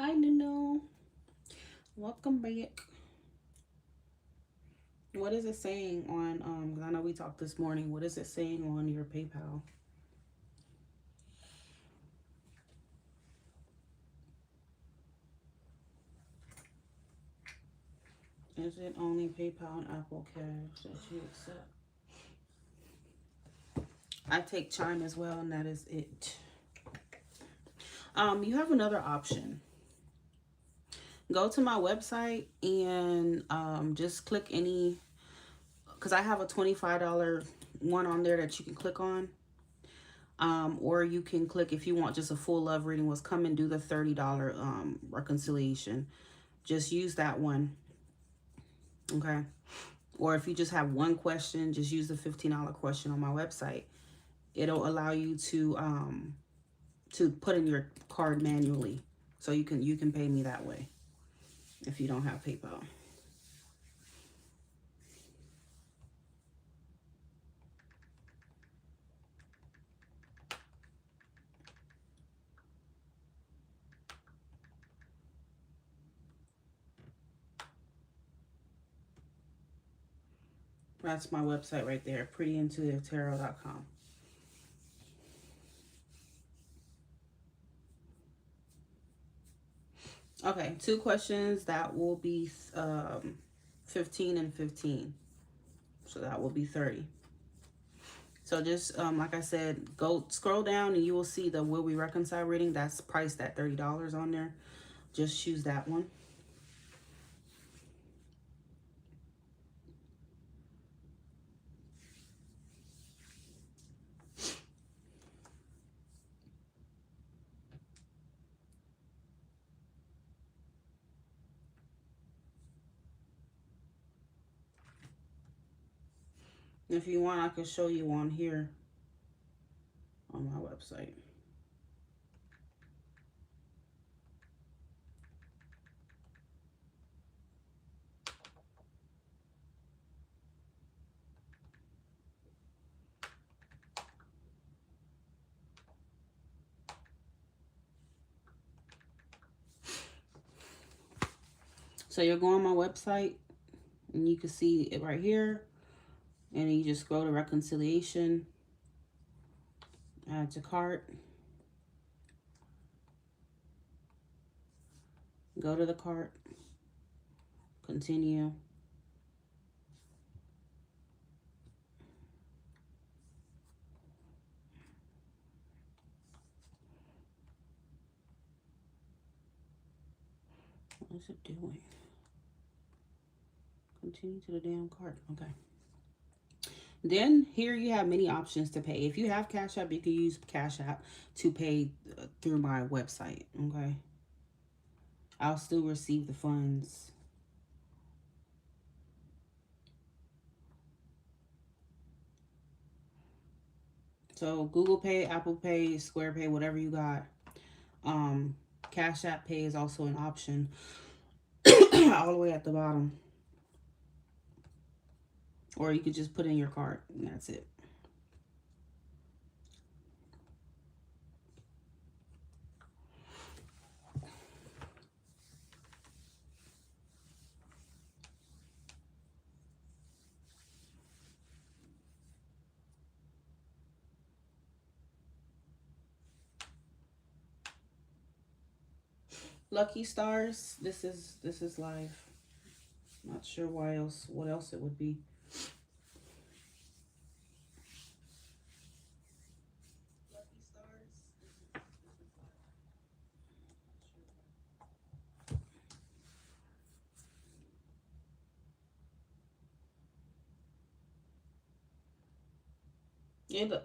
Hi, Nuno. Welcome back. What is it saying on 'cause I know we talked this morning. What is it saying on your PayPal? Is it only PayPal and Apple Cash that you accept? I take Chime as well, and that is it. You have another option. Go to my website and just click any, because I have a $25 one on there that you can click on. Or you can click, if you want just a full love reading, was come and do the $30 reconciliation. Just use that one. Okay. Or if you just have one question, just use the $15 question on my website. It'll allow you to put in your card manually. So you can pay me that way if you don't have PayPal. That's my website right there, prettyintuitivetarot.com. Okay, two questions. That will be 15 and 15. So that will be 30. So just like I said, go scroll down and you will see the Will We Reconcile reading. That's priced at $30 on there. Just choose that one. If you want, I can show you on here on my website. So you'll go on my website and you can see it right here. And you just go to reconciliation, add to cart, go to the cart, continue. What is it doing? Continue to the damn cart. Okay. Then here you have many options to pay. If you have Cash App, you can use Cash App to pay through my website. Okay. I'll still receive the funds. So Google Pay, Apple Pay, Square Pay, whatever you got. Cash App Pay is also an option all the way at the bottom. Or you could just put in your card and that's it. Lucky stars. This is live. Not sure what else it would be. Lucky stars.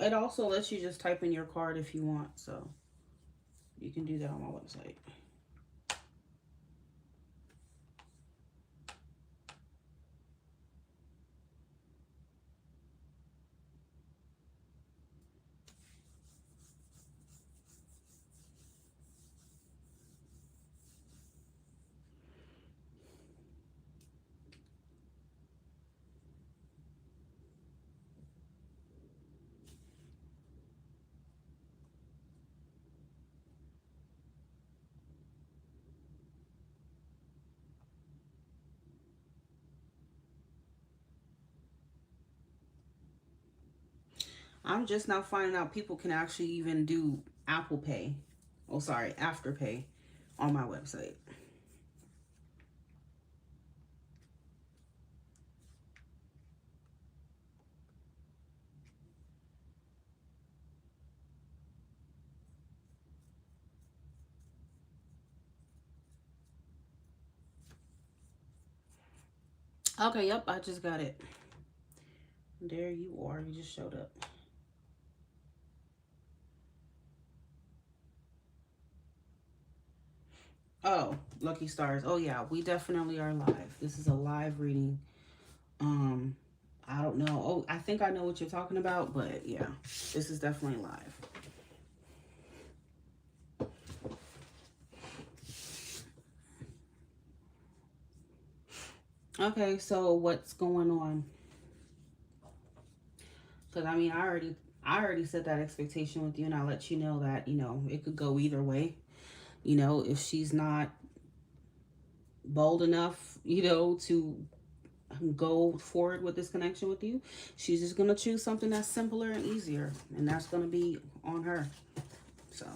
It also lets you just type in your card if you want, so you can do that on my website. I'm just now finding out people can actually even do Apple Pay. Oh, sorry, Afterpay on my website. Okay, yep, I just got it. There you are. You just showed up. Oh, lucky stars. Oh yeah, we definitely are live. This is a live reading. Um, I don't know. Oh, I think I know what you're talking about, but yeah, this is definitely live. Okay, so what's going on? Because I mean, I already set that expectation with you, and I let you know that it could go either way. If she's not bold enough, to go forward with this connection with you, she's just gonna choose something that's simpler and easier, and that's gonna be on her. So.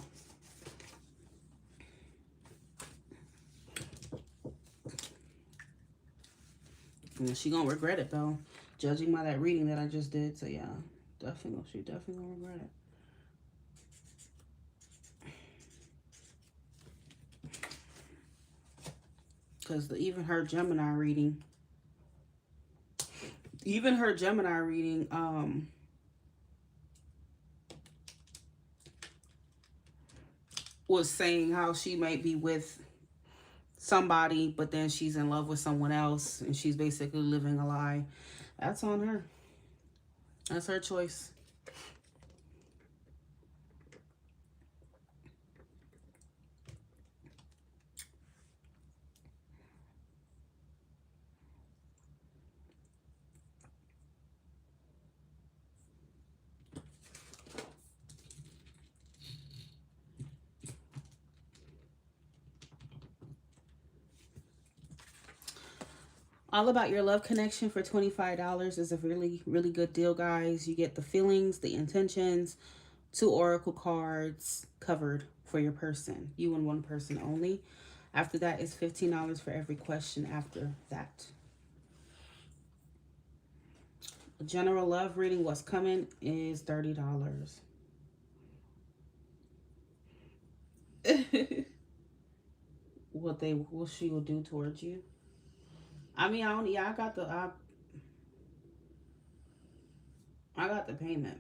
And she gonna regret it though, judging by that reading that I just did. So yeah, she definitely gonna regret it. Because even her Gemini reading, was saying how she might be with somebody, but then she's in love with someone else, and she's basically living a lie. That's on her. That's her choice. All About Your Love Connection for $25 is a really, really good deal, guys. You get the feelings, the intentions, 2 oracle cards covered for your person. You and one person only. After that is $15 for every question after that. A general love reading, what's coming, is $30. What she will do towards you. I mean, I got the payment.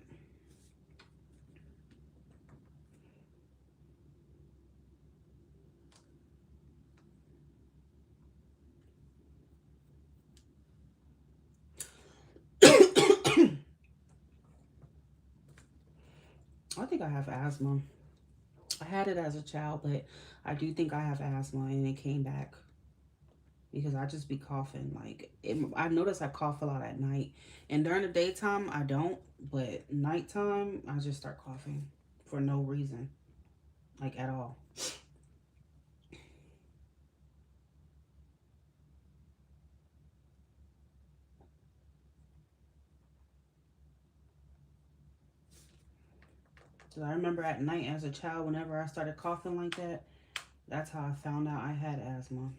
I think I have asthma. I had it as a child, but I do think I have asthma, and it came back because I just be coughing. I notice I cough a lot at night, and during the daytime I don't, but nighttime I just start coughing for no reason, like at all. So I remember at night as a child, whenever I started coughing like that, that's how I found out I had asthma.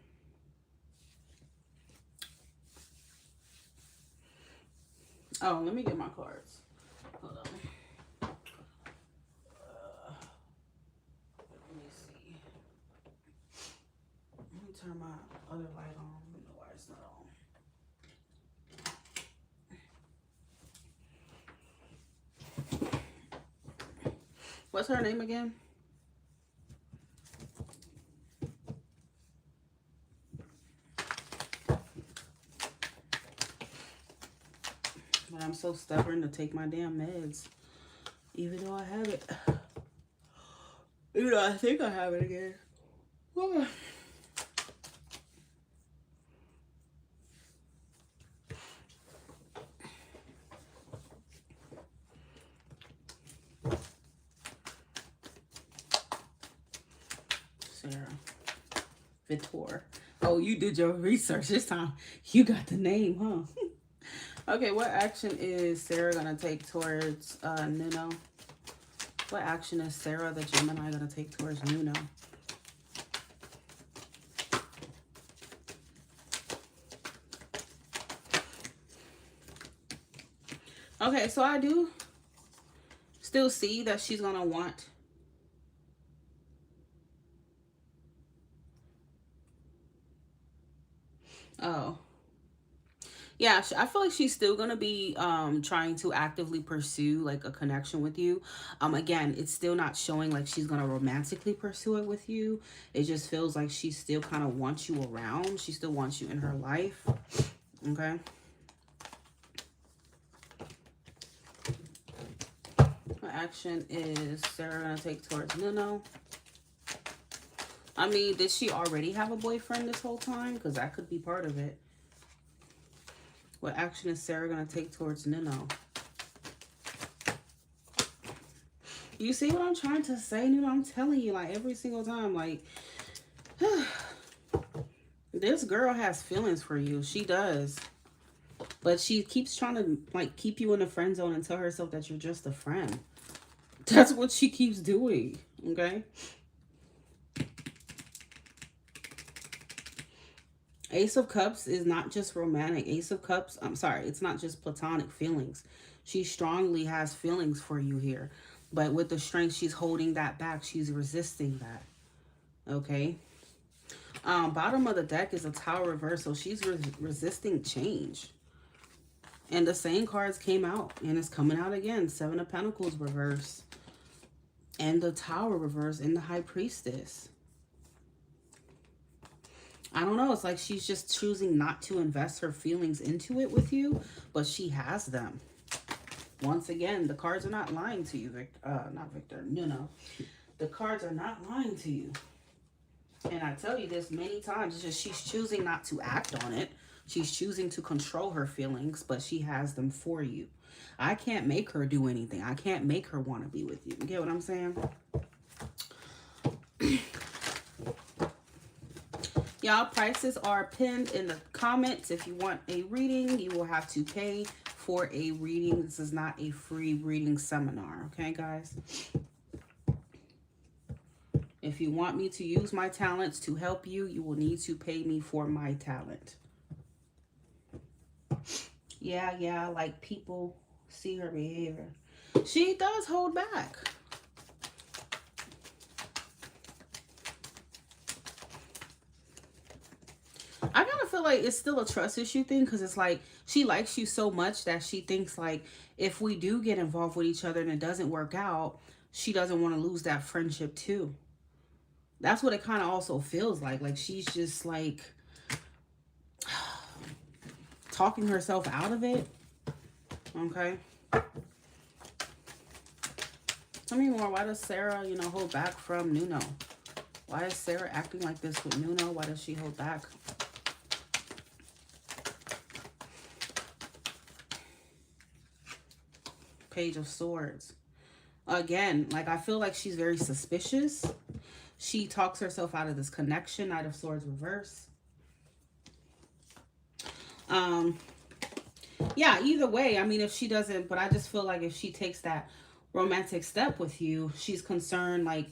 Oh, let me get my cards. Hold on. Let me see. Let me turn my other light on. I don't know why it's not on. What's her name again? But I'm so stubborn to take my damn meds, even though I have it. I think I have it again. Sarah Vitor. Oh, you did your research this time. You got the name, huh? Okay, what action is Sarah gonna take towards Nuno? What action is Sarah the Gemini gonna take towards Nuno? Okay, so I do still see that she's gonna want. Oh. Yeah, I feel like she's still gonna be trying to actively pursue like a connection with you. Again, it's still not showing like she's gonna romantically pursue it with you. It just feels like she still kind of wants you around. She still wants you in her life. Okay. What action is Sarah gonna take towards Nuno? I mean, did she already have a boyfriend this whole time? Because that could be part of it. What action is Sarah going to take towards Nuno? You see what I'm trying to say, Nuno? I'm telling you, like, every single time, like, this girl has feelings for you. She does. But she keeps trying to, like, keep you in the friend zone and tell herself that you're just a friend. That's what she keeps doing, okay? Ace of Cups is not just romantic. Ace of Cups, I'm sorry, it's not just platonic feelings. She strongly has feelings for you here. But with the strength, she's holding that back. She's resisting that. Okay? Bottom of the deck is a Tower reversal. She's resisting change. And the same cards came out. And it's coming out again. Seven of Pentacles reverse. And the Tower reverse. And the High Priestess. I don't know. It's like she's just choosing not to invest her feelings into it with you, but she has them. Once again, the cards are not lying to you, not Victor. No. The cards are not lying to you. And I tell you this many times. It's just she's choosing not to act on it. She's choosing to control her feelings, but she has them for you. I can't make her do anything. I can't make her want to be with you. You get what I'm saying? Y'all, prices are pinned in the comments. If you want a reading, you will have to pay for a reading. This is not a free reading seminar. Okay, guys? If you want me to use my talents to help you, you will need to pay me for my talent. Yeah, like people see her behavior. She does hold back. I kind of feel like it's still a trust issue thing, because it's like she likes you so much that she thinks like if we do get involved with each other and it doesn't work out, she doesn't want to lose that friendship too. That's what it kind of also feels like. Like she's just like talking herself out of it. Okay. Tell me more. Why does Sarah, hold back from Nuno? Why is Sarah acting like this with Nuno? Why does she hold back? Page of Swords. Again, like I feel like she's very suspicious. She talks herself out of this connection. Knight of Swords reverse. Yeah, either way, I mean, if she doesn't, but I just feel like if she takes that romantic step with you, she's concerned like,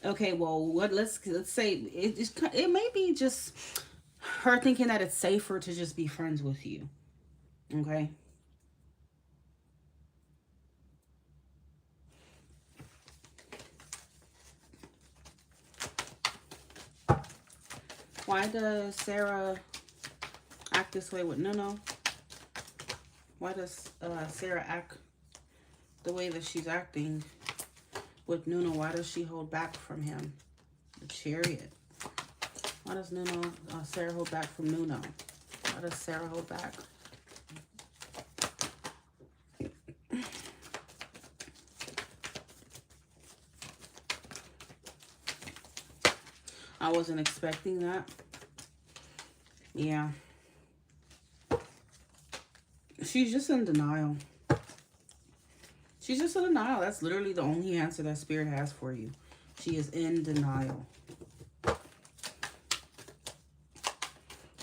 okay, well, let's say it may be just her thinking that it's safer to just be friends with you. Okay. Why does Sarah act this way with Nuno? Why does Sarah act the way that she's acting with Nuno? Why does she hold back from him? The Chariot. Why does Sarah hold back from Nuno? Why does Sarah hold back? I wasn't expecting that. Yeah. She's just in denial. She's just in denial. That's literally the only answer that Spirit has for you. She is in denial.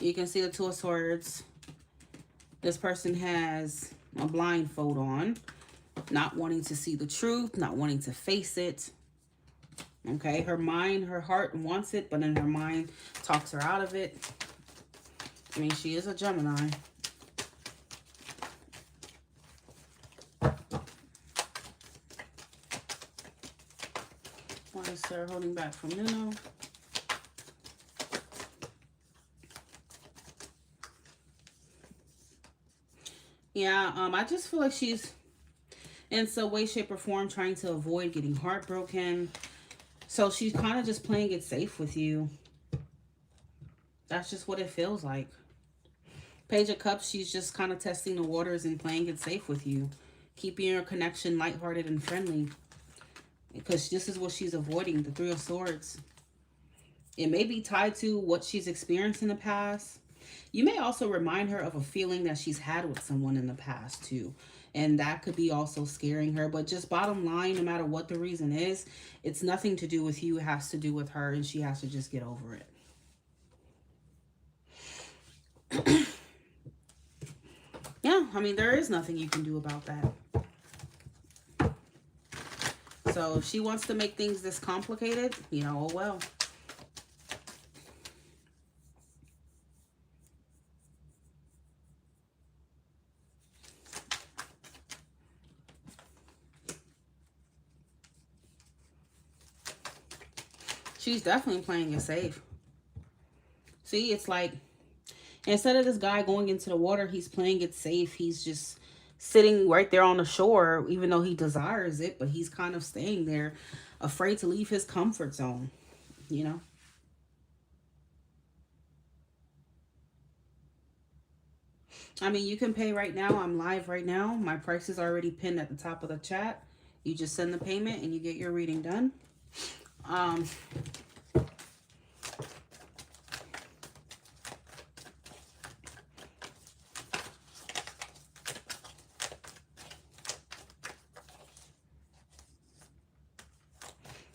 You can see the Two of Swords. This person has a blindfold on, not wanting to see the truth, not wanting to face it. Okay, her mind, her heart wants it, but then her mind talks her out of it. I mean, she is a Gemini. Why is Sarah holding back from Nuno? Yeah, I just feel like she's in some way, shape, or form trying to avoid getting heartbroken. So she's kind of just playing it safe with you. That's just what it feels like. Page of Cups, she's just kind of testing the waters and playing it safe with you. Keeping your connection lighthearted and friendly. Because this is what she's avoiding, the Three of Swords. It may be tied to what she's experienced in the past. You may also remind her of a feeling that she's had with someone in the past too. And that could be also scaring her. But just bottom line, no matter what the reason is, it's nothing to do with you. It has to do with her, and she has to just get over it. Yeah, I mean, there is nothing you can do about that. So if she wants to make things this complicated, you know, oh well. She's definitely playing it safe. See, it's like, instead of this guy going into the water, he's playing it safe. He's just sitting right there on the shore, even though he desires it, but he's kind of staying there, afraid to leave his comfort zone, you know? I mean, you can pay right now. I'm live right now. My price is already pinned at the top of the chat. You just send the payment and you get your reading done.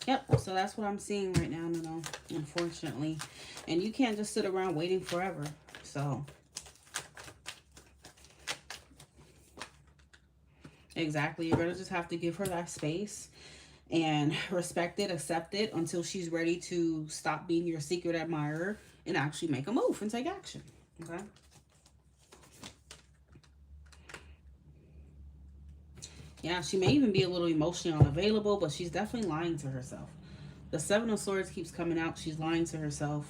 Yep, so that's what I'm seeing right now, no, unfortunately. And you can't just sit around waiting forever. So, exactly. You're going to just have to give her that space and respect it, accept it until she's ready to stop being your secret admirer and actually make a move and take action. Okay? Yeah, she may even be a little emotionally unavailable, but she's definitely lying to herself. The Seven of Swords keeps coming out. She's lying to herself.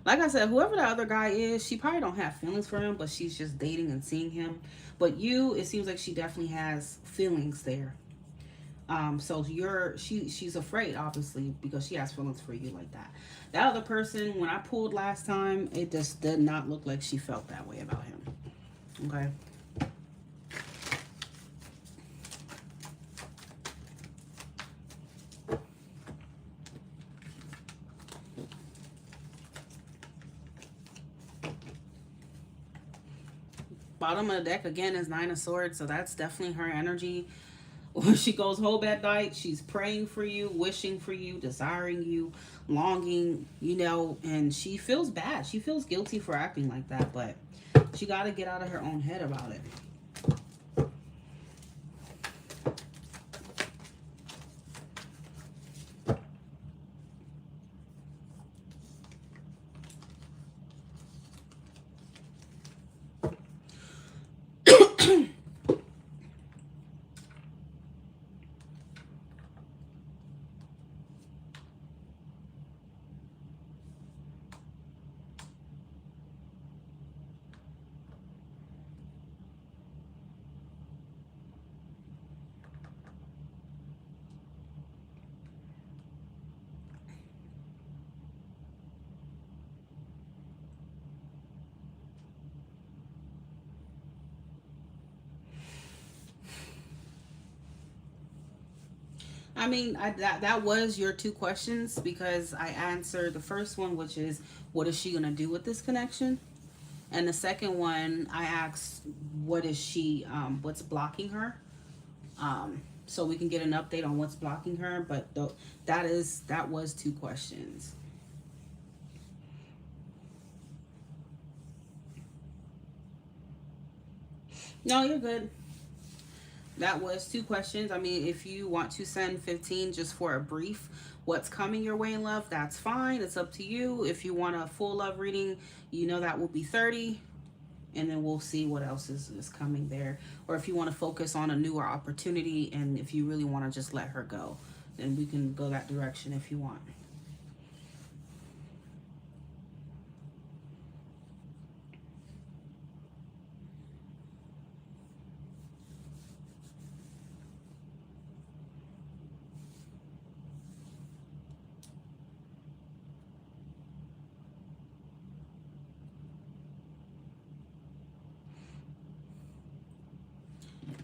Like I said, whoever the other guy is, she probably don't have feelings for him, but she's just dating and seeing him. But you, it seems like she definitely has feelings there. So she's afraid, obviously, because she has feelings for you like that. That other person, when I pulled last time, it just did not look like she felt that way about him. Okay. Bottom of the deck again is Nine of Swords, so that's definitely her energy. When she goes home at night, she's praying for you, wishing for you, desiring you, longing, you know, and she feels bad. She feels guilty for acting like that, but she got to get out of her own head about it. I mean, that was your two questions because I answered the first one, which is, what is she going to do with this connection? And the second one, I asked, what is she, what's blocking her? So we can get an update on what's blocking her. But that was two questions. No, you're good. That was 2 questions. I mean, if you want to send 15 just for a brief what's coming your way in love, that's fine. It's up to you. If you want a full love reading, you know that will be 30. And then we'll see what else is coming there. Or if you want to focus on a newer opportunity, and if you really want to just let her go, then we can go that direction if you want.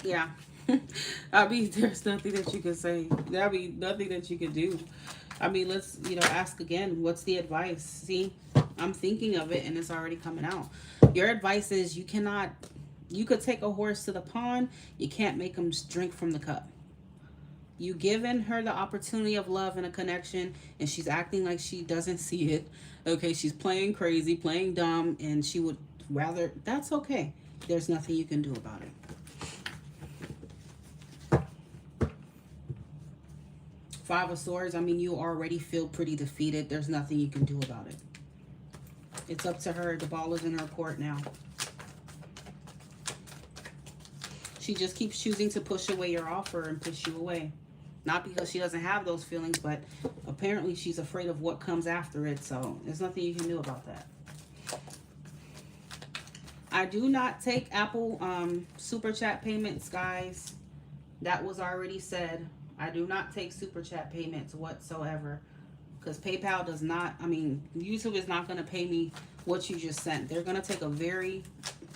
Yeah. I mean, there's nothing that you can say. There'll be nothing that you can do. I mean, let's, ask again. What's the advice? See, I'm thinking of it and it's already coming out. Your advice is you could take a horse to the pond. You can't make him drink from the cup. You given her the opportunity of love and a connection, and she's acting like she doesn't see it. Okay, she's playing crazy, playing dumb, and she would rather. That's okay. There's nothing you can do about it. Five of Swords, I mean, you already feel pretty defeated. There's nothing you can do about it. It's up to her. The ball is in her court now. She just keeps choosing to push away your offer and push you away. Not because she doesn't have those feelings, but apparently she's afraid of what comes after it. So there's nothing you can do about that. I do not take Apple Super Chat payments, guys. That was already said. I do not take Super Chat payments whatsoever. Because PayPal does not, I mean, YouTube is not going to pay me what you just sent. They're going to take a very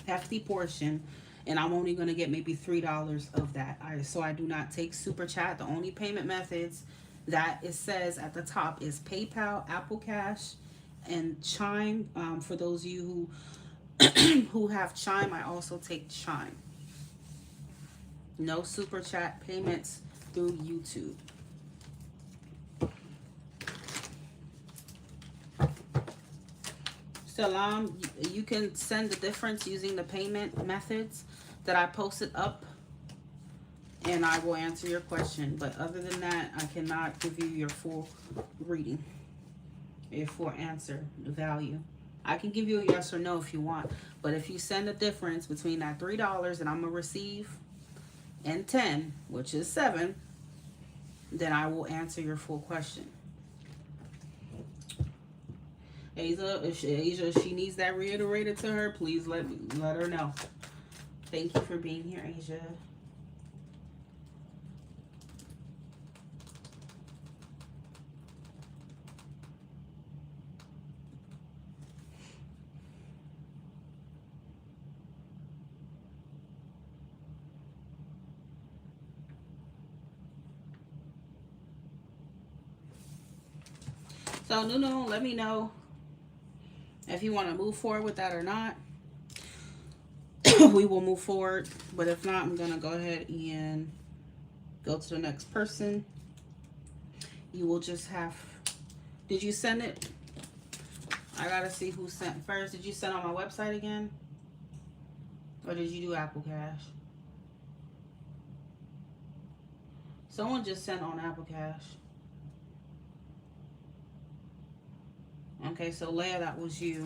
hefty portion, and I'm only going to get maybe $3 of that. So I do not take Super Chat. The only payment methods that it says at the top is PayPal, Apple Cash, and Chime. For those of you who have Chime, I also take Chime. No Super Chat payments through YouTube. Salam, you can send the difference using the payment methods that I posted up, and I will answer your question. But other than that, I cannot give you your full reading, your full answer, the value. I can give you a yes or no if you want, but if you send the difference between that $3 that I'm going to receive and 10, which is 7, then I will answer your full question. Asia, if she needs that reiterated to her, please let her know. Thank you for being here, Asia. So, Nuno, let me know if you want to move forward with that or not. We will move forward, but if not, I'm going to go ahead and go to the next person. You will just have... Did you send it? I got to see who sent first. Did you send on my website again? Or did you do Apple Cash? Someone just sent on Apple Cash. Okay, so Leah, that was you.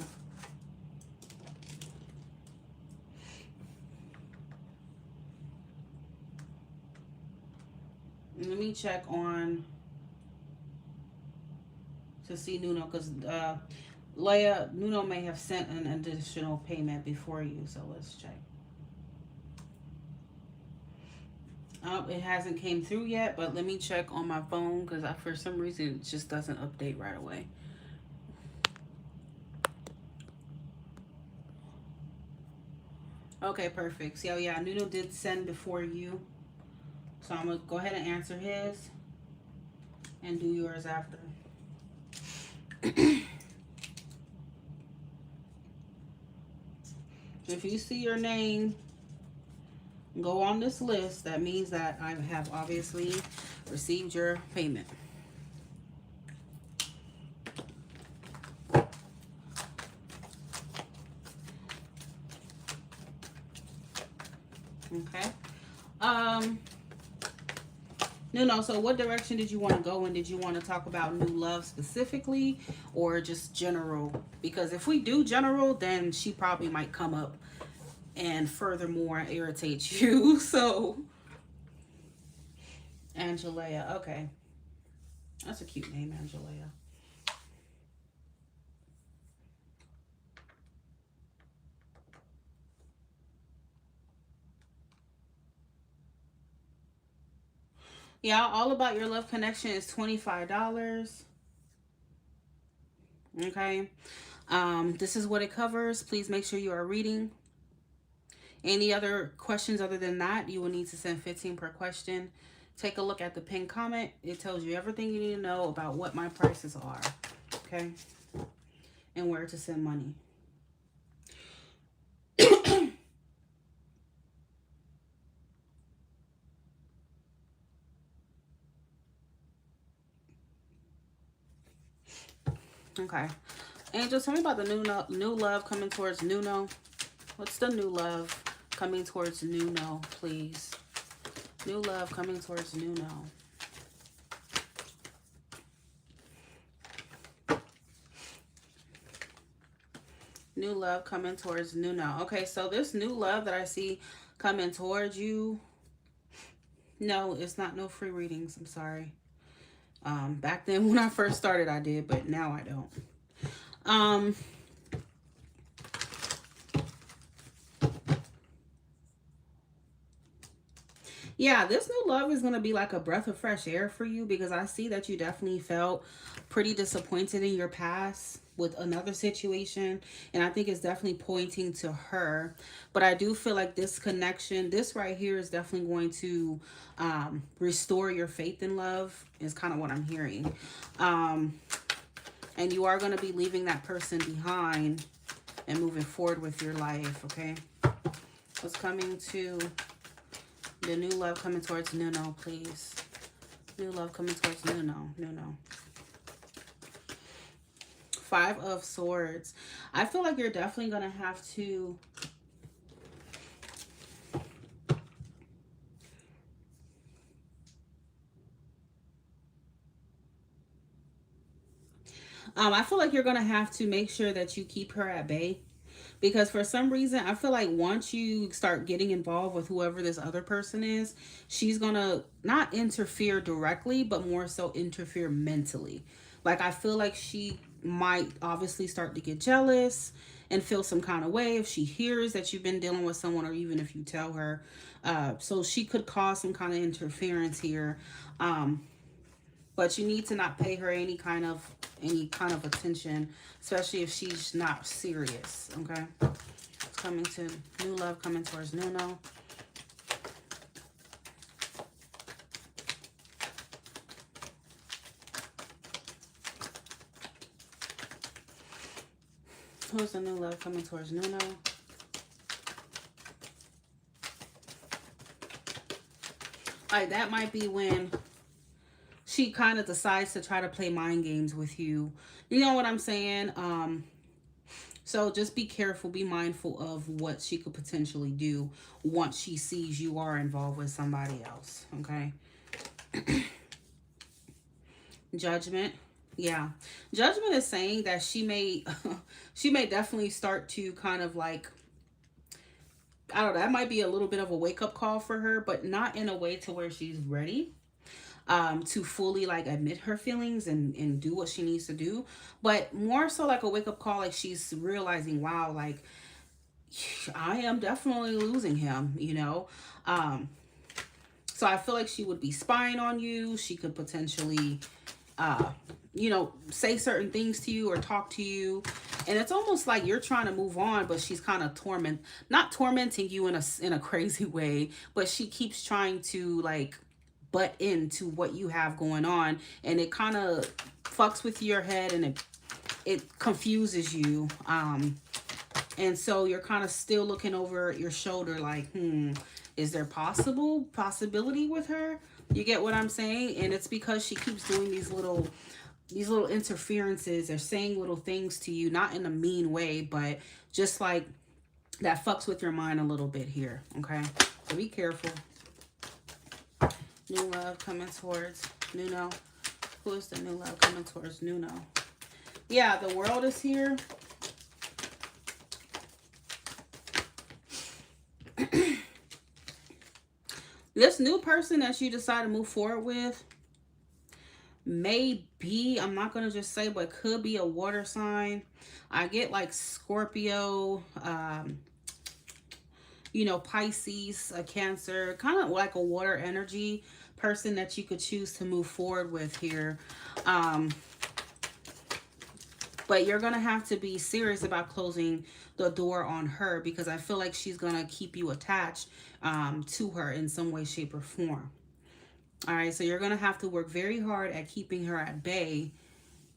Let me check on to see Nuno, because Leah, Nuno may have sent an additional payment before you, so let's check. It hasn't came through yet, but let me check on my phone, because for some reason it just doesn't update right away. Okay, perfect. So yeah, Nuno did send before you. So I'm going to go ahead and answer his and do yours after. If you see your name go on this list, that means that I have obviously received your payment. No. So what direction did you want to go in? Did you want to talk about new love specifically or just general? Because if we do general, then she probably might come up and furthermore irritate you. So, Angelea. Okay. That's a cute name, Angelea. Yeah, all about your love connection is $25. Okay. This is what it covers. Please make sure you are reading. Any other questions other than that, you will need to send 15 per question. Take a look at the pinned comment. It tells you everything you need to know about what my prices are. Okay. And where to send money. Okay. Angel, tell me about the new love coming towards Nuno. What's the new love coming towards Nuno, please? New love coming towards Nuno. New love coming towards Nuno. Okay, so this new love that I see coming towards you. No, it's not no free readings. I'm sorry. Back then when I first started, I did, but now I don't. Yeah, this new love is going to be like a breath of fresh air for you because I see that you definitely felt pretty disappointed in your past with another situation. And I think it's definitely pointing to her. But I do feel like this connection, this right here is definitely going to restore your faith in love is kind of what I'm hearing. And you are going to be leaving that person behind and moving forward with your life, okay? What's coming to the new love coming towards Nuno, please? New love coming towards Nuno. Five of Swords. I feel like you're definitely going to have to... I feel like you're going to have to make sure that you keep her at bay. Because for some reason, I feel like once you start getting involved with whoever this other person is, she's going to not interfere directly, but more so interfere mentally. Like, I feel like she might obviously start to get jealous and feel some kind of way if she hears that you've been dealing with someone, or even if you tell her. So she could cause some kind of interference here. But you need to not pay her any kind of attention, especially if she's not serious. Okay, it's coming to new love coming towards Nuno. Who's the new love coming towards Nuno? Like, that might be when she kind of decides to try to play mind games with you. You know what I'm saying? So just be careful, be mindful of what she could potentially do once she sees you are involved with somebody else, okay? Judgment. Yeah. Judgment is saying that she may she may definitely start to kind of like, I don't know, that might be a little bit of a wake-up call for her, but not in a way to where she's ready to fully like admit her feelings and do what she needs to do, but more so like a wake-up call, like she's realizing, wow, like I am definitely losing him, you know. So I feel like she would be spying on you. She could potentially you know, say certain things to you or talk to you, and it's almost like you're trying to move on, but she's kind of not tormenting you in a crazy way, but she keeps trying to like butt into what you have going on, and it kind of fucks with your head, and it confuses you, and so you're kind of still looking over your shoulder like, is there possibility with her? You get what I'm saying? And it's because she keeps doing these little interferences or saying little things to you, not in a mean way, but just like that fucks with your mind a little bit here, okay? So be careful. New love coming towards Nuno. Who is the new love coming towards Nuno? Yeah, the world is here. This new person that you decide to move forward with may be, I'm not going to just say, but could be a water sign. I get like Scorpio, you know, Pisces, a Cancer, kind of like a water energy person that you could choose to move forward with here. But you're going to have to be serious about closing the door on her, because I feel like she's going to keep you attached to her in some way, shape, or form. All right, so you're going to have to work very hard at keeping her at bay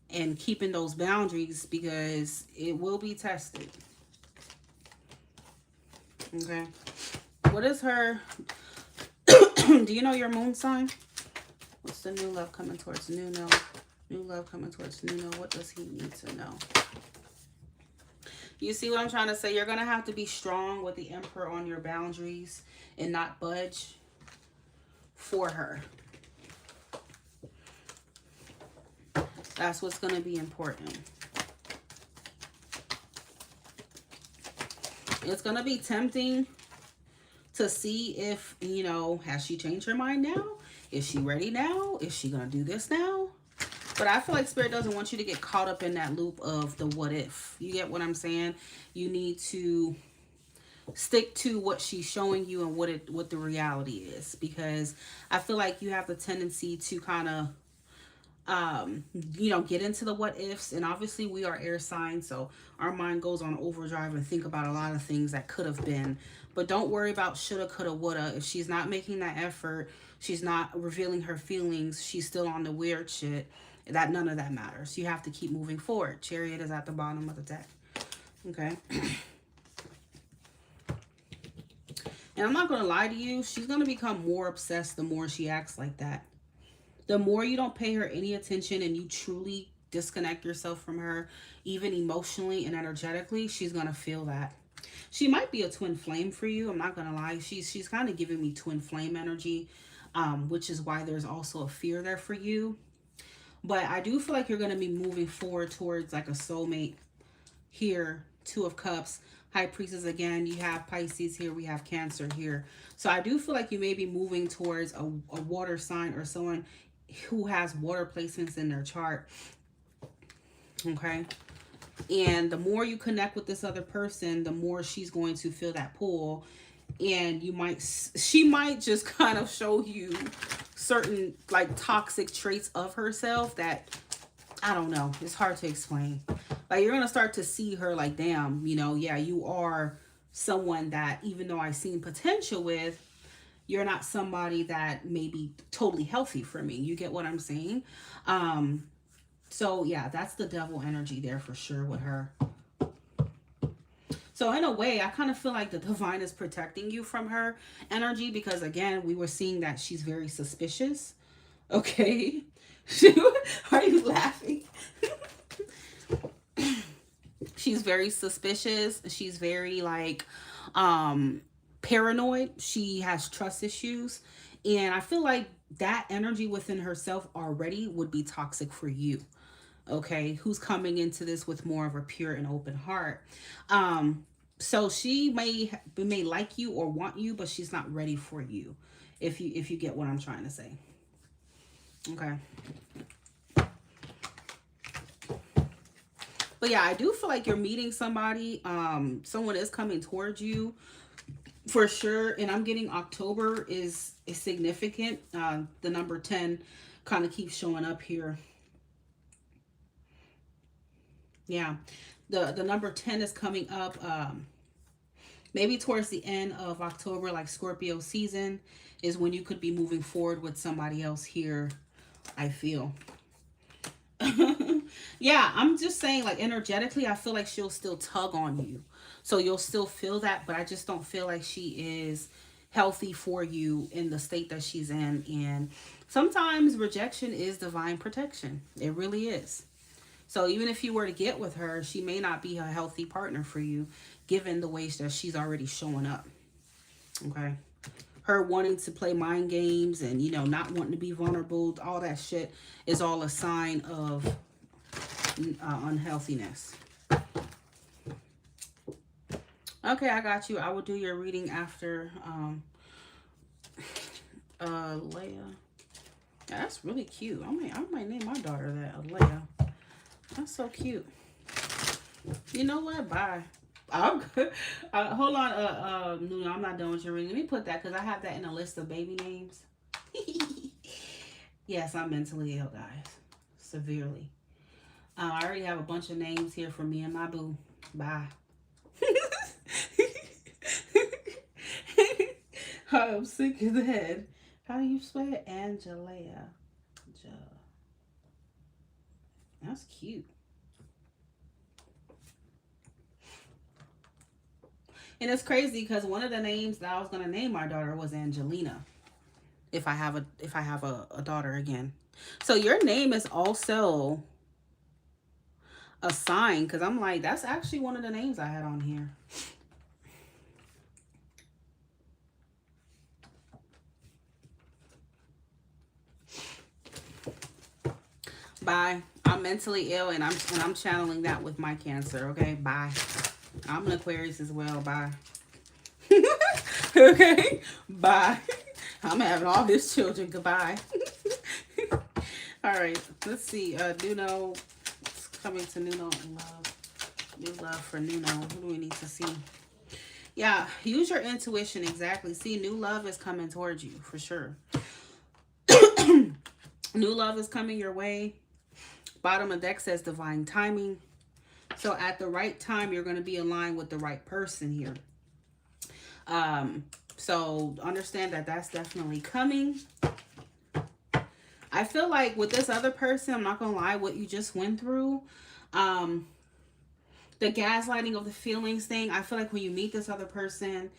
and keeping those boundaries, because it will be tested. Okay. What is her... Do you know your moon sign? What's the new love coming towards Nuno? New love coming towards Nuno. What does he need to know? You see what I'm trying to say? You're going to have to be strong with the Emperor on your boundaries and not budge for her. That's what's going to be important. It's going to be tempting to see if, you know, has she changed her mind now? Is she ready now? Is she going to do this now? But I feel like Spirit doesn't want you to get caught up in that loop of the what if. You get what I'm saying? You need to stick to what she's showing you and what the reality is. Because I feel like you have the tendency to kind of, you know, get into the what ifs. And obviously we are air signs, so our mind goes on overdrive and think about a lot of things that could have been. But don't worry about shoulda, coulda, woulda. If she's not making that effort, she's not revealing her feelings, she's still on the weird shit, that none of that matters. You have to keep moving forward. Chariot is at the bottom of the deck. Okay. And I'm not going to lie to you, she's going to become more obsessed the more she acts like that. The more you don't pay her any attention and you truly disconnect yourself from her, even emotionally and energetically, she's going to feel that. She might be a twin flame for you. I'm not going to lie. She's kind of giving me twin flame energy, which is why there's also a fear there for you. But I do feel like you're going to be moving forward towards like a soulmate here. Two of Cups, High Priestess again. You have Pisces here. We have Cancer here. So I do feel like you may be moving towards a water sign or someone who has water placements in their chart. Okay. And the more you connect with this other person, the more she's going to feel that pull. And she might just kind of show you certain like toxic traits of herself that, I don't know, it's hard to explain. Like you're going to start to see her like, damn, you know, yeah, you are someone that even though I seen potential with, you're not somebody that may be totally healthy for me. You get what I'm saying? So yeah, that's the devil energy there for sure with her. So in a way, I kind of feel like the divine is protecting you from her energy because, again, we were seeing that she's very suspicious. Okay. Are you laughing? She's very suspicious. She's very, like, paranoid. She has trust issues. And I feel like that energy within herself already would be toxic for you. Okay. Who's coming into this with more of a pure and open heart. So she may like you or want you, but she's not ready for you. If you get what I'm trying to say. Okay. But yeah, I do feel like you're meeting somebody. Someone is coming towards you for sure. And I'm getting October is significant. The number 10 kind of keeps showing up here. Yeah. The number 10 is coming up maybe towards the end of October, like Scorpio season, is when you could be moving forward with somebody else here, I feel. Yeah, I'm just saying, like, energetically, I feel like she'll still tug on you. So you'll still feel that, but I just don't feel like she is healthy for you in the state that she's in. And sometimes rejection is divine protection. It really is. So even if you were to get with her, she may not be a healthy partner for you, given the ways that she's already showing up. Okay. her wanting to play mind games and, you know, not wanting to be vulnerable, all that shit is all a sign of unhealthiness. Okay, I got you. I will do your reading after Leia. Yeah, that's really cute. I might name my daughter that, Leia. That's so cute. You know what? Bye. I'm good. Hold on. No, I'm not done with your reading. Let me put that because I have that in a list of baby names. Yes, I'm mentally ill, guys. Severely. I already have a bunch of names here for me and my boo. Bye. I'm sick in the head. How do you spell it? Angelia. That's cute. And it's crazy because one of the names that I was gonna name my daughter was Angelina. If I have a daughter again. So your name is also a sign, because I'm like, that's actually one of the names I had on here. Bye. I'm mentally ill and I'm channeling that with my Cancer. Okay, bye. I'm an Aquarius as well. Bye. Okay, bye. I'm having all his children. Goodbye. All right, let's see. Nuno, it's coming to Nuno in love. New love for Nuno. Who do we need to see? Yeah, use your intuition. Exactly. See, new love is coming towards you for sure. New love is coming your way. Bottom of deck says divine timing. So at the right time, you're going to be aligned with the right person here. So understand that that's definitely coming. I feel like with this other person, I'm not going to lie, what you just went through, the gaslighting of the feelings thing, I feel like when you meet this other person,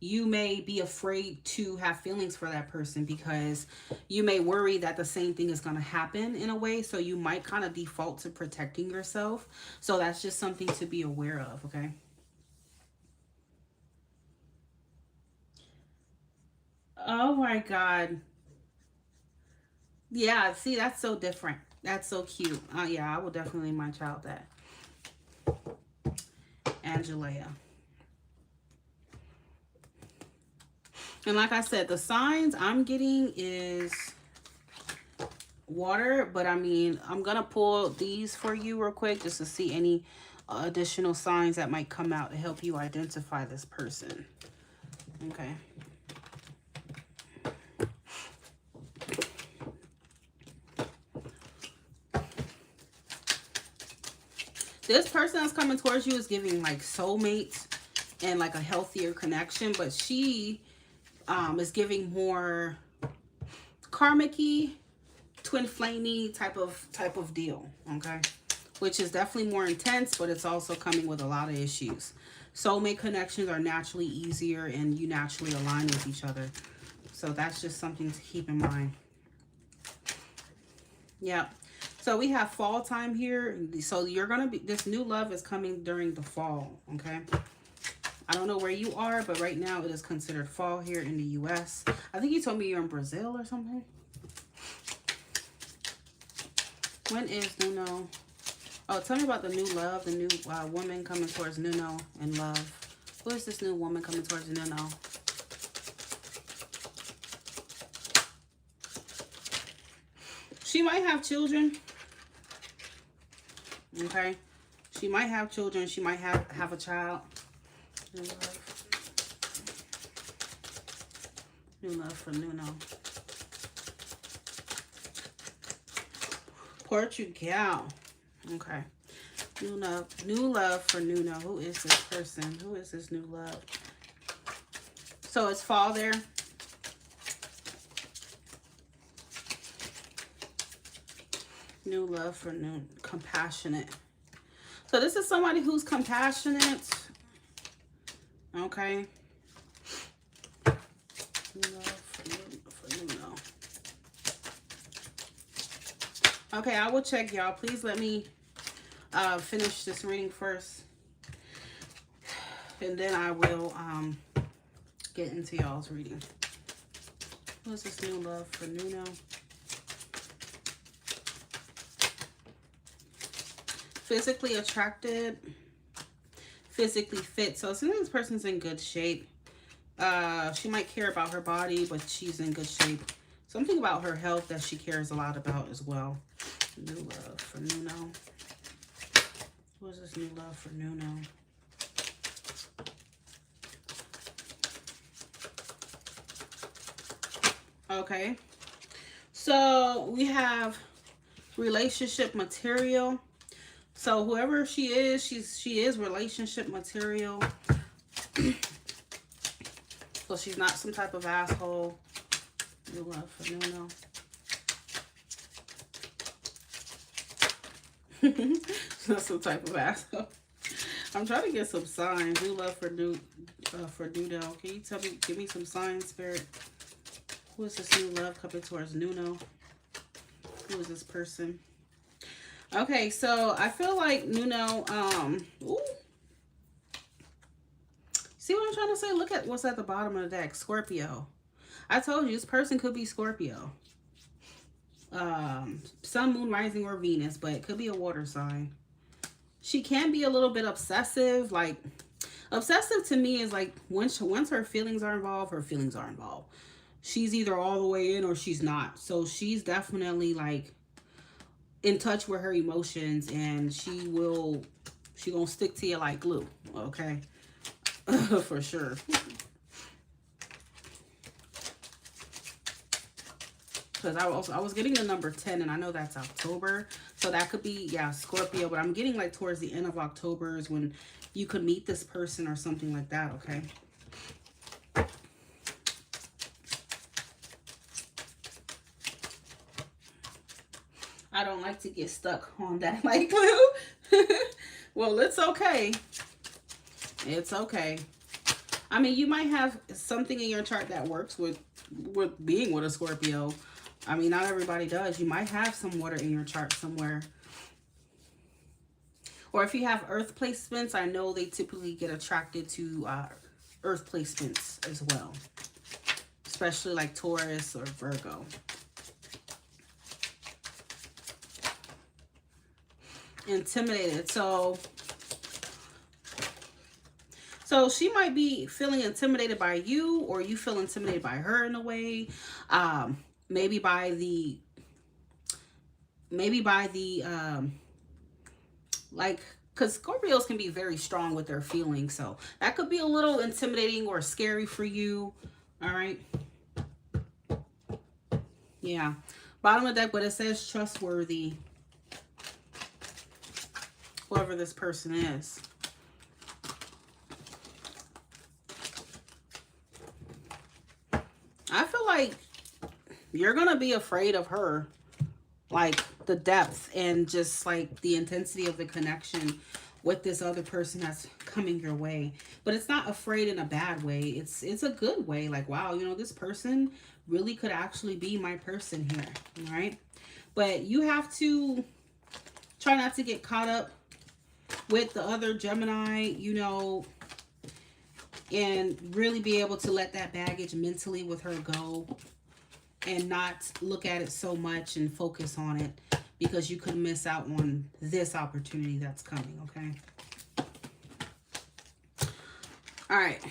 you may be afraid to have feelings for that person because you may worry that the same thing is going to happen in a way. So you might kind of default to protecting yourself. So that's just something to be aware of, okay? Oh my God. Yeah, see, that's so different. That's so cute. Yeah, I will definitely name my child that. Angelia. And like I said, the signs I'm getting is water. But I mean, I'm going to pull these for you real quick just to see any additional signs that might come out to help you identify this person. Okay. This person that's coming towards you is giving like soulmates and like a healthier connection, but she is giving more karmic-y, twin flamey type of deal, okay? Which is definitely more intense, but it's also coming with a lot of issues. Soulmate connections are naturally easier and you naturally align with each other. So that's just something to keep in mind. Yeah. So we have fall time here. So you're going to be, this new love is coming during the fall, okay? I don't know where you are, but right now it is considered fall here in the U.S. I think you told me you're in Brazil or something. When is Nuno? Oh, tell me about the new love, the new woman coming towards Nuno in love. Who is this new woman coming towards Nuno? She might have children. Okay. She might have children. She might have a child. New love. New love for Nuno. Portugal. Okay. New love for Nuno. Who is this person? Who is this new love? So it's fall there. New love for new, compassionate. So this is somebody who's compassionate. Okay. New love for Nuno. Okay, I will check, y'all. Please let me finish this reading first. And then I will get into y'all's reading. What's this new love for Nuno? Physically attracted, physically fit. So assuming this person's in good shape. She might care about her body, but she's in good shape. Something about her health that she cares a lot about as well. New love for Nuno. What is this new love for Nuno? Okay. So we have relationship material. So whoever she is, she is relationship material. So she's not some type of asshole. New love for Nuno. She's not some type of asshole. I'm trying to get some signs. New love for Nuno. Can you tell me, give me some signs, Spirit? Who is this new love coming towards Nuno? Who is this person? Okay, so I feel like Nuno, ooh. See what I'm trying to say? Look at what's at the bottom of the deck. Scorpio. I told you, this person could be Scorpio. Sun, moon, rising, or Venus, but it could be a water sign. She can be a little bit obsessive. Like, obsessive to me is like, once her feelings are involved, her feelings are involved. She's either all the way in or she's not. So she's definitely like in touch with her emotions, and she gonna stick to you like glue. Okay. For sure. Because I was getting the number 10, and I know that's October, so that could be, yeah, Scorpio, but I'm getting like towards the end of October is when you could meet this person or something like that. Okay. I don't like to get stuck on that like glue. Well, it's okay. It's okay. I mean, you might have something in your chart that works with being with a Scorpio. I mean, not everybody does. You might have some water in your chart somewhere. Or if you have earth placements, I know they typically get attracted to earth placements as well. Especially like Taurus or Virgo. Intimidated. So she might be feeling intimidated by you, or you feel intimidated by her in a way. Maybe by the like, because Scorpios can be very strong with their feelings, so that could be a little intimidating or scary for you. All right. Yeah. Bottom of the deck, but it says trustworthy. Whoever this person is. I feel like you're going to be afraid of her. Like the depth and just like the intensity of the connection with this other person that's coming your way. But it's not afraid in a bad way. It's a good way. Like, wow, you know, this person really could actually be my person here. All right. But you have to try not to get caught up with the other Gemini, you know, and really be able to let that baggage mentally with her go and not look at it so much and focus on it, because you could miss out on this opportunity that's coming. Okay. All right.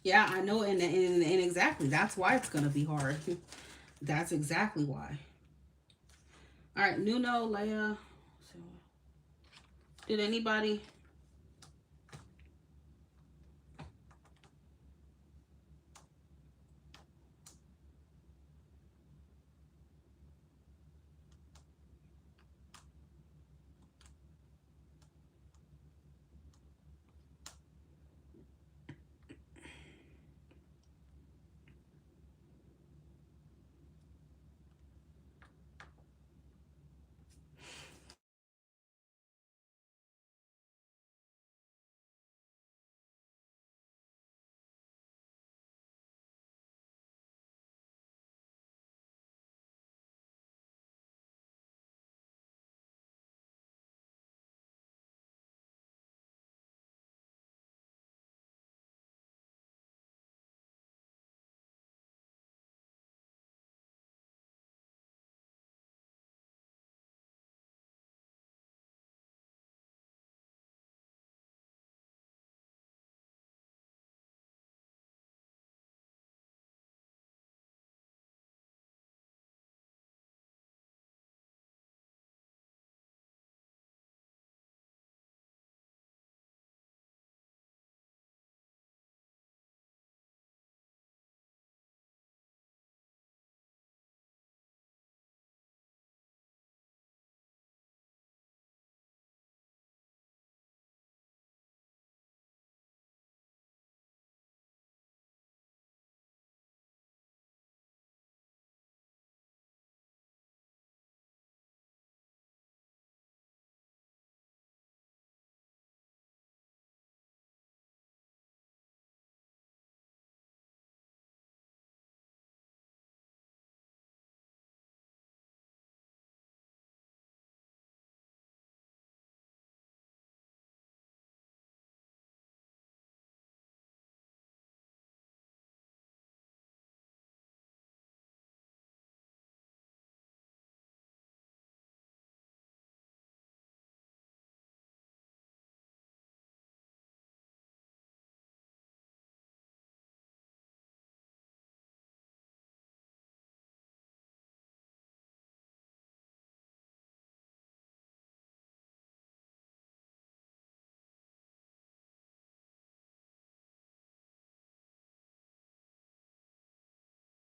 Yeah, I know. And exactly, that's why it's going to be hard. That's exactly why. All right. Nuno, Leia. Did anybody...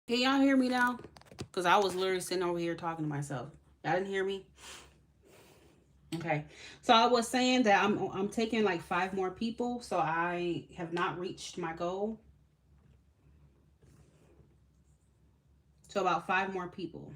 Can y'all hear me now? Because I was literally sitting over here talking to myself. Y'all didn't hear me? Okay. So I was saying that I'm taking like 5 more people. So I have not reached my goal. So about 5 more people.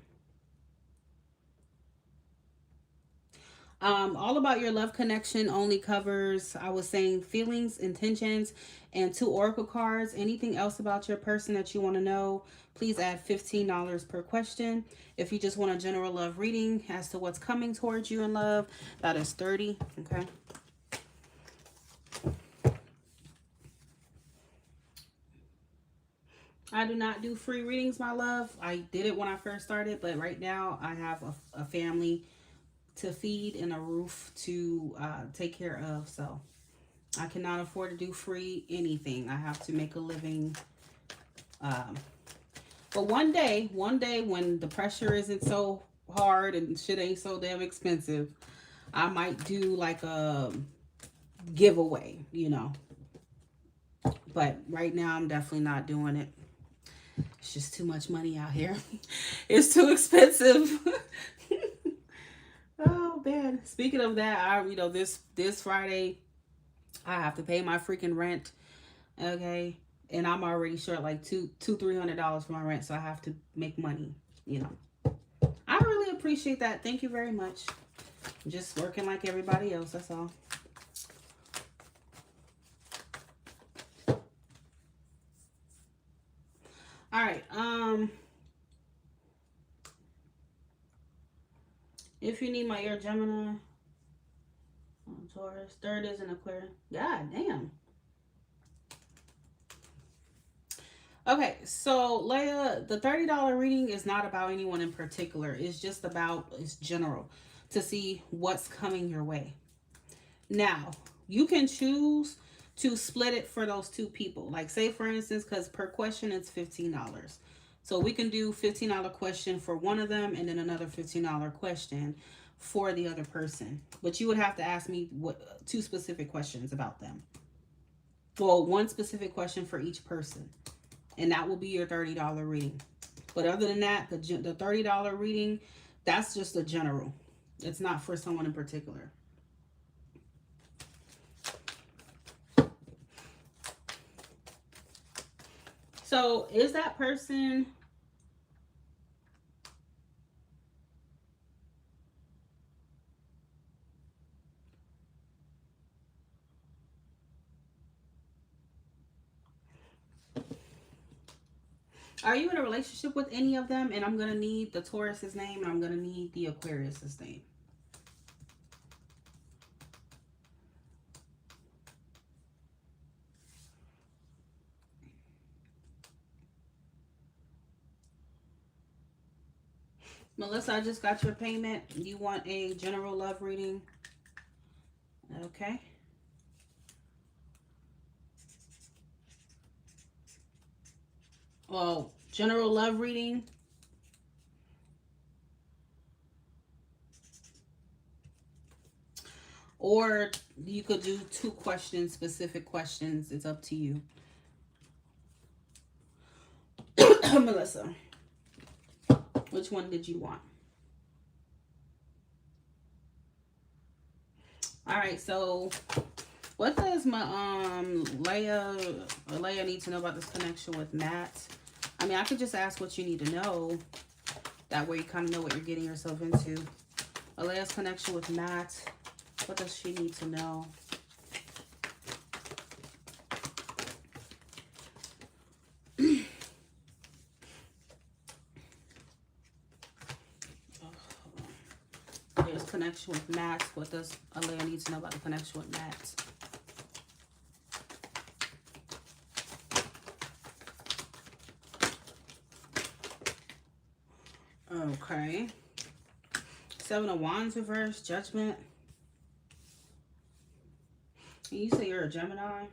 All about your love connection only covers, I was saying, feelings, intentions, and 2 oracle cards. Anything else about your person that you want to know, please add $15 per question. If you just want a general love reading as to what's coming towards you in love, that is 30. Okay. I do not do free readings, my love. I did it when I first started, but right now I have a family to feed and a roof to take care of. So I cannot afford to do free anything. I have to make a living. But one day when the pressure isn't so hard and shit ain't so damn expensive, I might do like a giveaway, you know. But right now I'm definitely not doing it. It's just too much money out here. It's too expensive. Oh man. Speaking of that, this Friday I have to pay my freaking rent. Okay. And I'm already short like $300 for my rent, so I have to make money, you know. I really appreciate that. Thank you very much. Just working like everybody else, that's all. All right. If you need my air Gemini, Taurus, third is an Aquarius. God damn. Okay, so Leia, the $30 reading is not about anyone in particular. It's just about, it's general to see what's coming your way. Now, you can choose to split it for those 2 people. Like say for instance, because per question it's $15. So we can do $15 question for one of them and then another $15 question for the other person. But you would have to ask me 2 specific questions about them. Well, 1 specific question for each person. And that will be your $30 reading. But other than that, the $30 reading, that's just a general. It's not for someone in particular. So is that person... Are you in a relationship with any of them? And I'm going to need the Taurus's name and I'm going to need the Aquarius's name. Melissa, I just got your payment. You want a general love reading? Okay. Well, general love reading. Or you could do 2 questions, specific questions. It's up to you. Melissa, which one did you want? All right, so what does my Leia need to know about this connection with Matt? I mean, I could just ask what you need to know. That way you kind of know what you're getting yourself into. Leia's connection with Matt. What does she need to know? There's connection with Matt. What does Leia need to know about the connection with Matt? Okay. 7 of Wands reverse, Judgment. And you say you're a Gemini?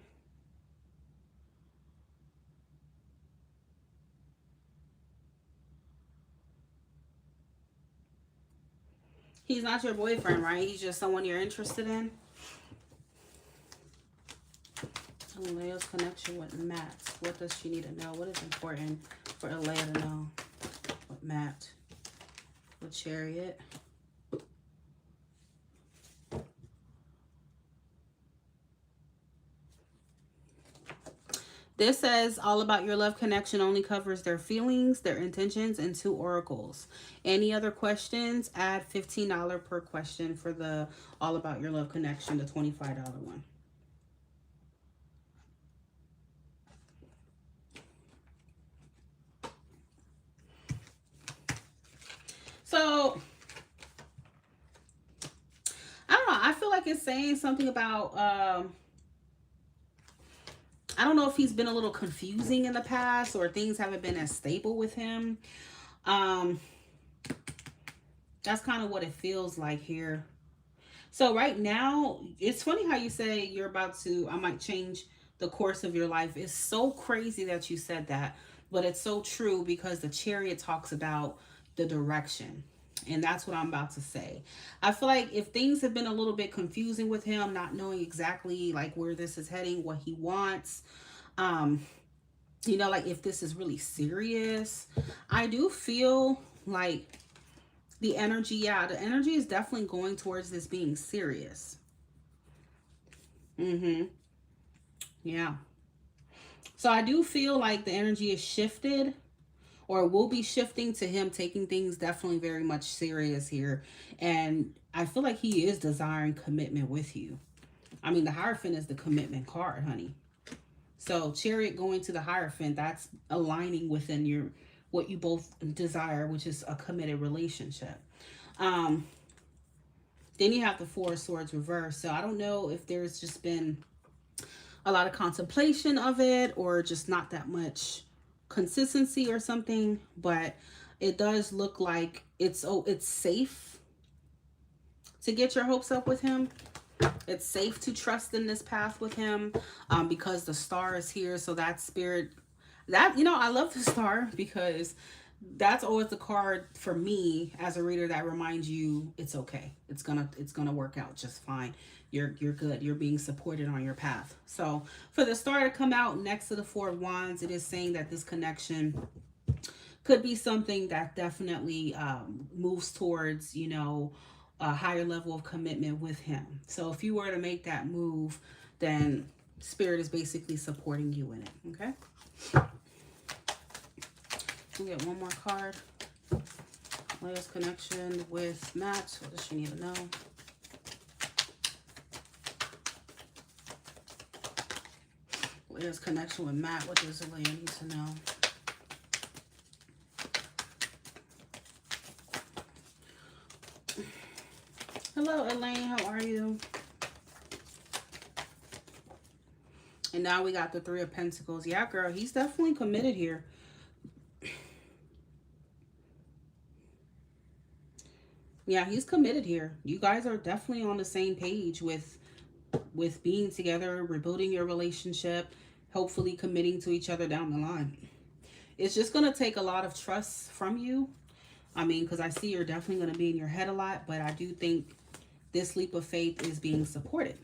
He's not your boyfriend, right? He's just someone you're interested in? Leo's connection with Matt. What does she need to know? What is important For Alea to know what Matt with Chariot. This says all about your love connection only covers their feelings, their intentions, and 2 oracles. Any other questions? Add $15 per question for the all about your love connection, the $25 one. So, I don't know. I feel like it's saying something about, I don't know if he's been a little confusing in the past or things haven't been as stable with him. That's kind of what it feels like here. So right now, it's funny how you say you're about to, I might change the course of your life. It's so crazy that you said that, but it's so true because the Chariot talks about the direction. And that's what I'm about to say. I feel like if things have been a little bit confusing with him, not knowing exactly like where this is heading, what he wants, you know, like if this is really serious, I do feel like the energy, the energy is definitely going towards this being serious. Yeah. So I do feel like the energy is shifted or will be shifting to him taking things definitely very much serious here. And I feel like he is desiring commitment with you. I mean, the Hierophant is the commitment card, honey. So Chariot going to the Hierophant, that's aligning within your what you both desire, which is a committed relationship. Then you have the Four of Swords reverse. So I don't know if there's just been a lot of contemplation of it or just not that much consistency or something, but it does look like it's safe to get your hopes up with him. It's safe to trust in this path with him, because the star is here. So that spirit, that, you know, I love the star because that's always the card for me as a reader that reminds you it's okay. It's gonna work out just fine. You're good. You're being supported on your path. So for the star to come out next to the Four of Wands, it is saying that this connection could be something that definitely moves towards, you know, a higher level of commitment with him. So if you were to make that move, then Spirit is basically supporting you in it. Okay. We'll get one more card. Latest connection with Matt. What does she need to know? Latest connection with Matt. What does Elaine need to know? Hello, Elaine. How are you? And now we got the Three of Pentacles. Yeah, girl. He's definitely committed here. Yeah, he's committed here. You guys are definitely on the same page with being together, rebuilding your relationship, hopefully committing to each other down the line. It's just going to take a lot of trust from you. I mean, because I see you're definitely going to be in your head a lot, but I do think this leap of faith is being supported.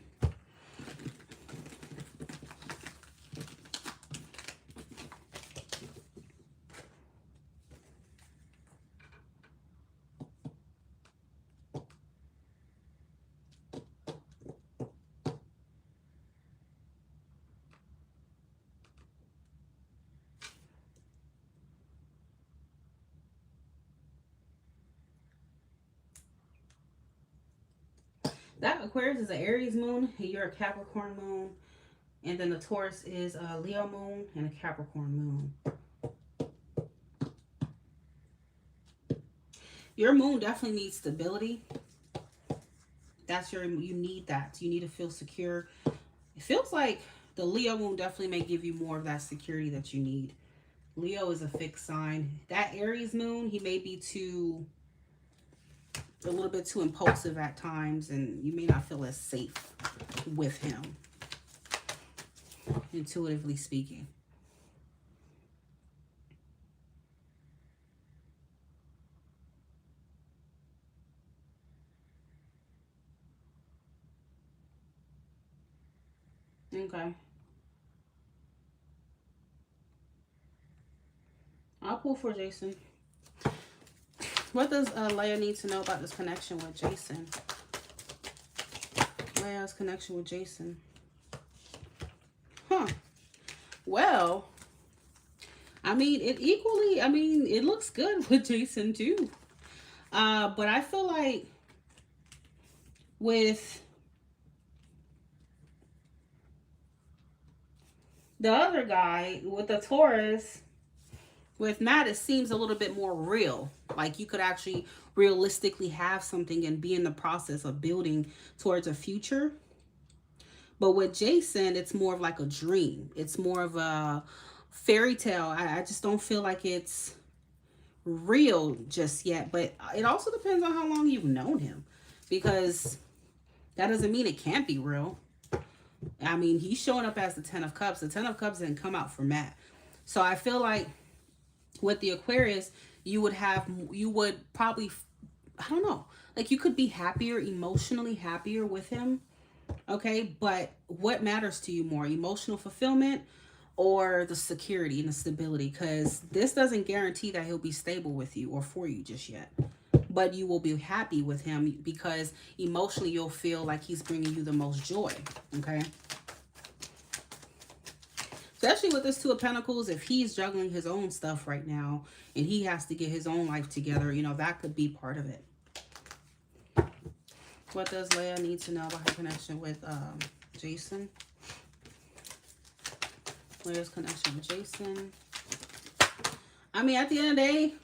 That Aquarius is an Aries moon, and you're a Capricorn moon. And then the Taurus is a Leo moon and a Capricorn moon. Your moon definitely needs stability. You need that. You need to feel secure. It feels like the Leo moon definitely may give you more of that security that you need. Leo is a fixed sign. That Aries moon, he may be a little bit too impulsive at times, and you may not feel as safe with him, intuitively speaking. Okay. pull for Jason. What does Leia need to know about this connection with Jason? Leia's connection with Jason. Huh. Well, I mean, it looks good with Jason too. But I feel like with the other guy, with the Taurus, with Matt, it seems a little bit more real. Like you could actually realistically have something and be in the process of building towards a future. But with Jason, it's more of like a dream. It's more of a fairy tale. I just don't feel like it's real just yet. But it also depends on how long you've known him. Because that doesn't mean it can't be real. I mean, he's showing up as the Ten of Cups. The Ten of Cups didn't come out for Matt. So I feel like with the Aquarius, you would probably, I don't know, like you could be happier, emotionally happier with him. Okay, but what matters to you more, emotional fulfillment or the security and the stability? Because this doesn't guarantee that he'll be stable with you or for you just yet. But you will be happy with him because emotionally you'll feel like he's bringing you the most joy. Okay. Especially with this Two of Pentacles, if he's juggling his own stuff right now and he has to get his own life together, you know, that could be part of it. What does Leia need to know about her connection with Jason? Leia's connection with Jason. I mean, at the end of the day,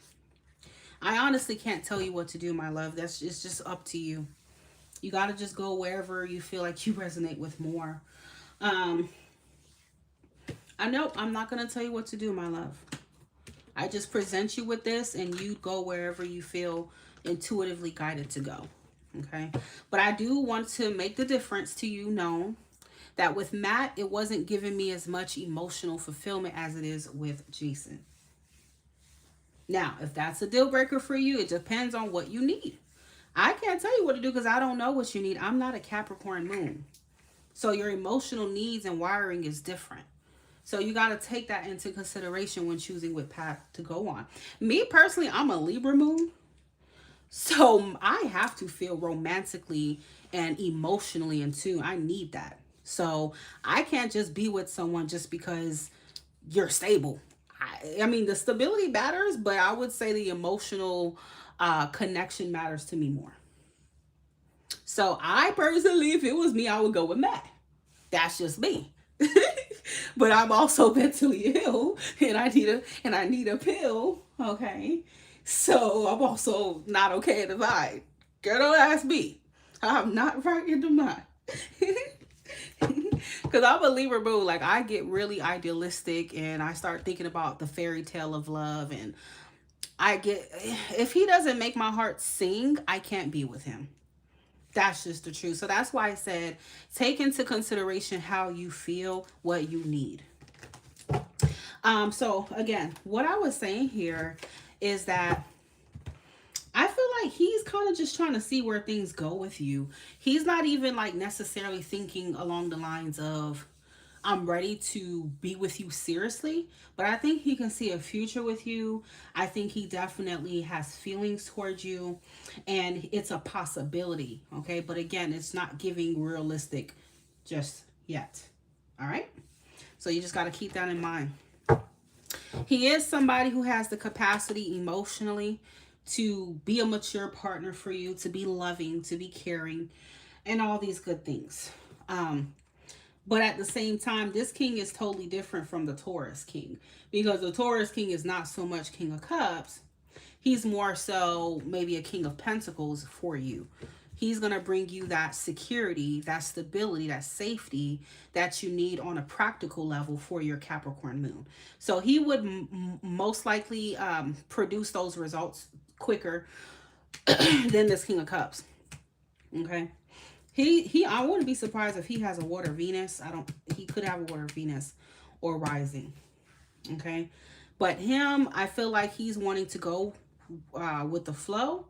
I honestly can't tell you what to do, my love. It's just up to you. You got to just go wherever you feel like you resonate with more. I know I'm not going to tell you what to do, my love. I just present you with this and you go wherever you feel intuitively guided to go. Okay. But I do want to make the difference to you known that with Matt, it wasn't giving me as much emotional fulfillment as it is with Jason. Now, if that's a deal breaker for you, it depends on what you need. I can't tell you what to do because I don't know what you need. I'm not a Capricorn moon. So your emotional needs and wiring is different. So you got to take that into consideration when choosing what path to go on. Me personally, I'm a Libra moon. So I have to feel romantically and emotionally in tune. I need that. So I can't just be with someone just because you're stable. I mean, the stability matters, but I would say the emotional connection matters to me more. So I personally, if it was me, I would go with Matt. That's just me. But I'm also mentally ill and I need a pill. Okay. So I'm also not okay in the mind. Girl, don't ask me. I'm not right in the mind. Because I'm a Libra moon. Like, I get really idealistic and I start thinking about the fairy tale of love. And if he doesn't make my heart sing, I can't be with him. That's just the truth. So that's why I said, take into consideration how you feel, what you need. So again, what I was saying here is that I feel like he's kind of just trying to see where things go with you. He's not even like necessarily thinking along the lines of, I'm ready to be with you seriously, but I think he can see a future with you. I think he definitely has feelings towards you and it's a possibility. Okay. But again, it's not giving realistic just yet. All right. So you just got to keep that in mind. He is somebody who has the capacity emotionally to be a mature partner for you, to be loving, to be caring, and all these good things. But at the same time, this king is totally different from the Taurus king, because the Taurus king is not so much King of Cups. He's more so maybe a King of Pentacles for you. He's going to bring you that security, that stability, that safety that you need on a practical level for your Capricorn moon. So he would most likely produce those results quicker than this King of Cups. Okay. I wouldn't be surprised if he has a water Venus. He could have a water Venus or rising. Okay. But him, I feel like he's wanting to go with the flow.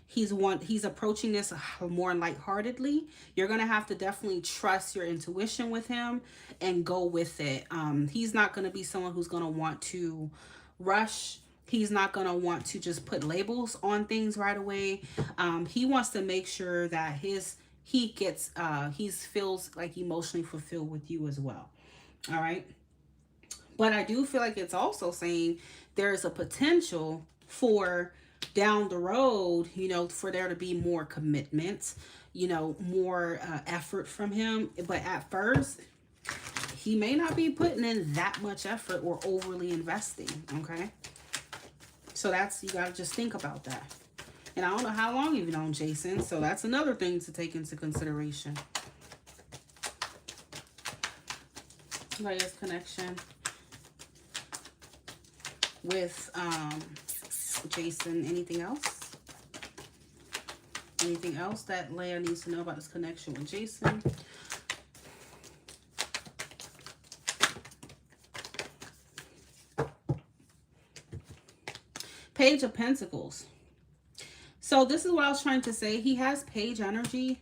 He's approaching this more lightheartedly. You're going to have to definitely trust your intuition with him and go with it. He's not going to be someone who's going to want to rush. He's not going to want to just put labels on things right away. He wants to make sure that he feels like emotionally fulfilled with you as well. All right. But I do feel like it's also saying there's a potential for down the road, for there to be more commitment, more effort from him. But at first, he may not be putting in that much effort or overly investing. Okay. So you got to just think about that. And I don't know how long you've known Jason. So that's another thing to take into consideration. Somebody's connection with Jason. Anything else? Anything else that Leah needs to know about this connection with Jason? Page of Pentacles. So this is what I was trying to say. He has page energy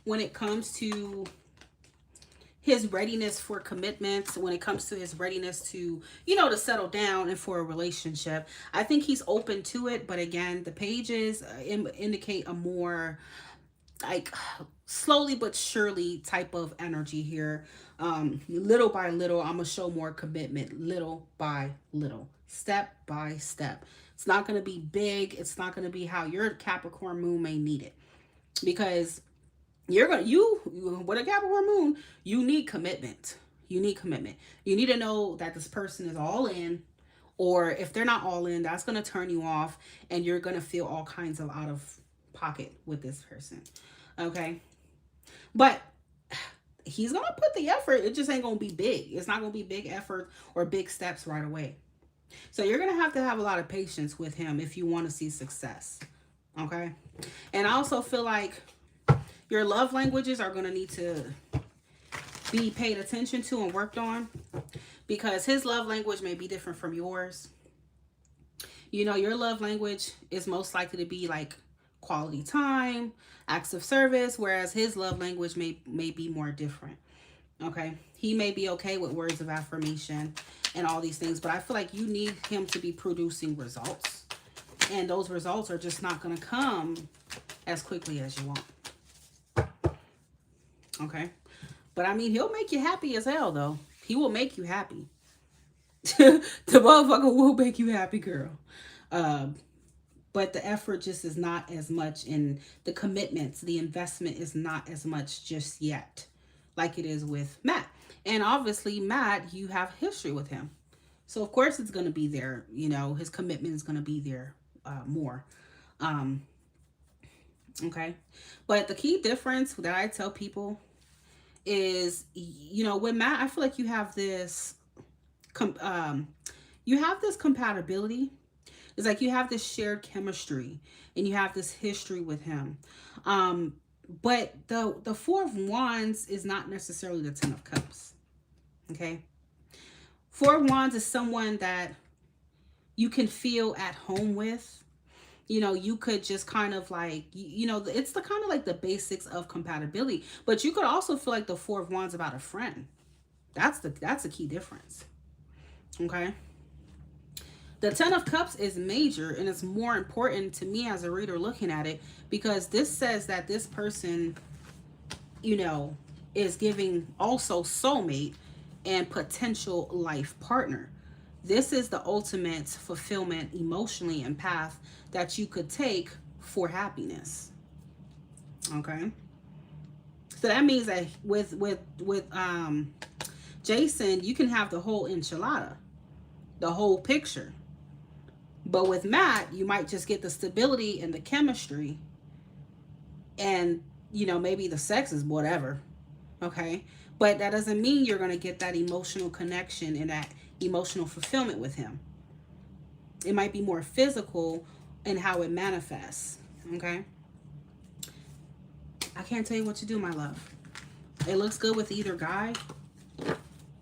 when it comes to his readiness for commitments, when it comes to his readiness to, to settle down and for a relationship. I think he's open to it. But again, the pages indicate a more like slowly but surely type of energy here. Little by little, I'm going to show more commitment, little by little, step by step. It's not going to be big. It's not going to be how your Capricorn moon may need it, because with a Capricorn moon, you need commitment. You need commitment. You need to know that this person is all in, or if they're not all in, that's going to turn you off and you're going to feel all kinds of out of pocket with this person. Okay. But he's going to put the effort. It just ain't going to be big. It's not going to be big effort or big steps right away. So you're going to have a lot of patience with him if you want to see success. Okay. And I also feel like your love languages are going to need to be paid attention to and worked on, because his love language may be different from yours. Your love language is most likely to be like quality time, acts of service, whereas his love language may be more different. Okay. He may be okay with words of affirmation and all these things, but I feel like you need him to be producing results. And those results are just not going to come as quickly as you want. Okay. But I mean, he'll make you happy as hell, though. He will make you happy. The motherfucker will make you happy, girl. But the effort just is not as much, and the commitments, the investment is not as much just yet like it is with Matt. And obviously, Matt, you have history with him. So, of course, it's going to be there. His commitment is going to be there more. Okay. But the key difference that I tell people is, with Matt, I feel like you have this, compatibility. It's like you have this shared chemistry and you have this history with him. But the Four of Wands is not necessarily the Ten of Cups. Okay. Four of Wands is someone that you can feel at home with. You could just kind of like, it's the kind of like the basics of compatibility, but you could also feel like the Four of Wands about a friend. That's the key difference. Okay. The Ten of Cups is major, and it's more important to me as a reader looking at it, because this says that this person, is giving also soulmate and potential life partner. This is the ultimate fulfillment emotionally and path that you could take for happiness. Okay. So that means that with Jason, you can have the whole enchilada, the whole picture. But with Matt, you might just get the stability and the chemistry, and maybe the sex is whatever. Okay. But that doesn't mean you're going to get that emotional connection and that emotional fulfillment with him. It might be more physical in how it manifests. Okay. I can't tell you what to do, my love. It looks good with either guy.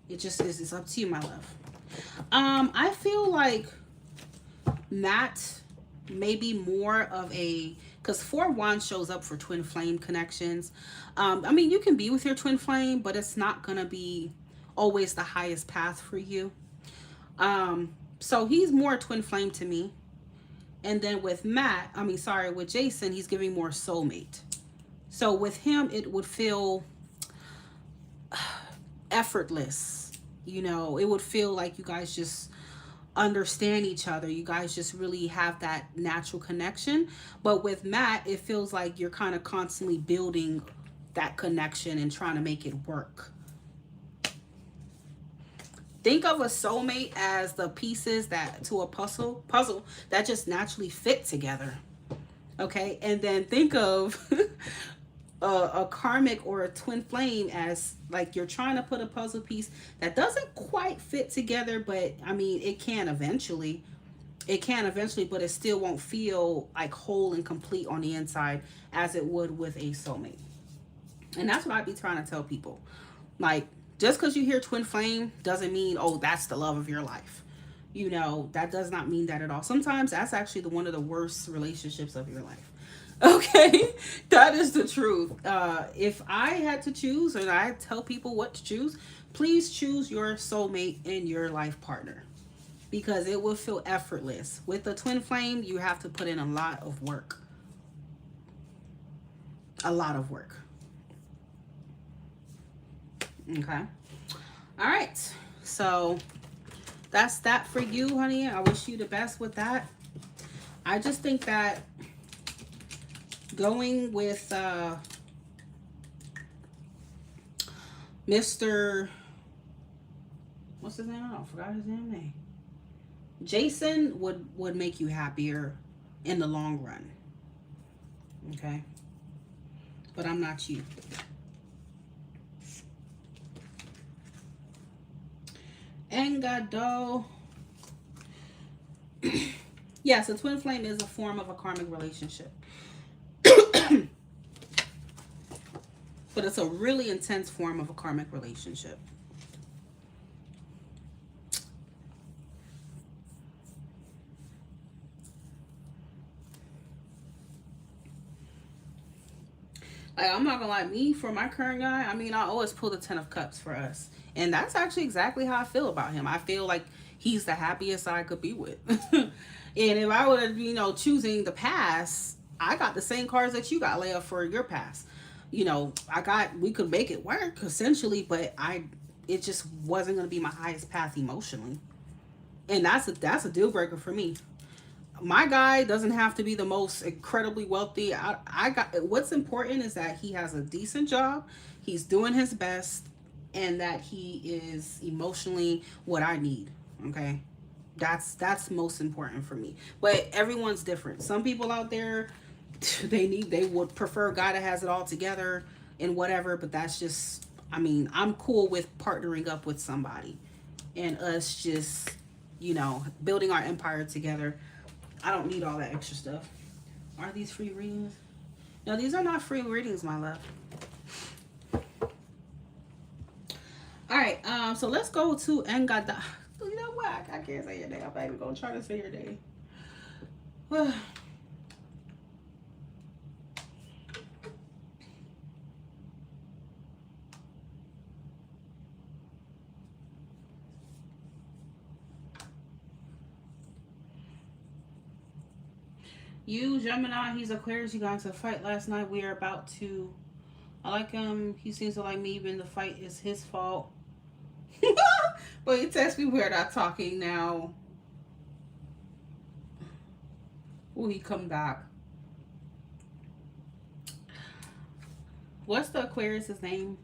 It just is. It's up to you, my love. I feel like Matt may be more of a, because Four of Wands shows up for twin flame connections. I mean, you can be with your twin flame, but it's not going to be always the highest path for you. So he's more twin flame to me. And then with with Jason, he's giving more soulmate. So with him, it would feel effortless. It would feel like you guys just understand each other. You guys just really have that natural connection. But with Matt, it feels like you're kind of constantly building that connection and trying to make it work. Think of a soulmate as the pieces that to a puzzle that just naturally fit together. Okay, and then think of a karmic or a twin flame as like you're trying to put a puzzle piece that doesn't quite fit together, but I mean it can eventually. But it still won't feel like whole and complete on the inside as it would with a soulmate. And that's what I'd be trying to tell people. Like, just because you hear twin flame doesn't mean, oh, that's the love of your life. That does not mean that at all. Sometimes that's actually one of the worst relationships of your life. Okay, that is the truth. If I had to choose, and I tell people what to choose, please choose your soulmate and your life partner, because it will feel effortless. With the twin flame, you have to put in a lot of work. A lot of work. Okay. All right. So that's that for you, honey. I wish you the best with that. I just think that going with Mr. What's his name? I forgot his name. Jason would make you happier in the long run. Okay. But I'm not you. Engado. Yes, a twin flame is a form of a karmic relationship. But it's a really intense form of a karmic relationship. Like, I'm not gonna lie, me, for my current guy, I mean, I always pull the 10 of cups for us. And that's actually exactly how I feel about him. I feel like he's the happiest I could be with. And if I were, choosing the past, I got the same cards that you got, Leia, for your past. We could make it work, essentially, but it just wasn't gonna be my highest path emotionally. And that's a deal breaker for me. My guy doesn't have to be the most incredibly wealthy. What's important is that he has a decent job, he's doing his best, and that he is emotionally what I need. Okay, that's most important for me. But everyone's different. Some people out there, they would prefer a guy that has it all together and whatever. But that's just, I mean, I'm cool with partnering up with somebody and us just, building our empire together. I don't need all that extra stuff. Are these free readings? No, these are not free readings, my love. All right, so let's go to Engada. You know what? I can't say your name. I'm not even gonna try to say your name. You, Gemini, he's Aquarius. You got into a fight last night. We are about to. I like him. He seems to like me, even the fight is his fault. But he texts me, we're not talking now. Will he come back? What's the Aquarius's name?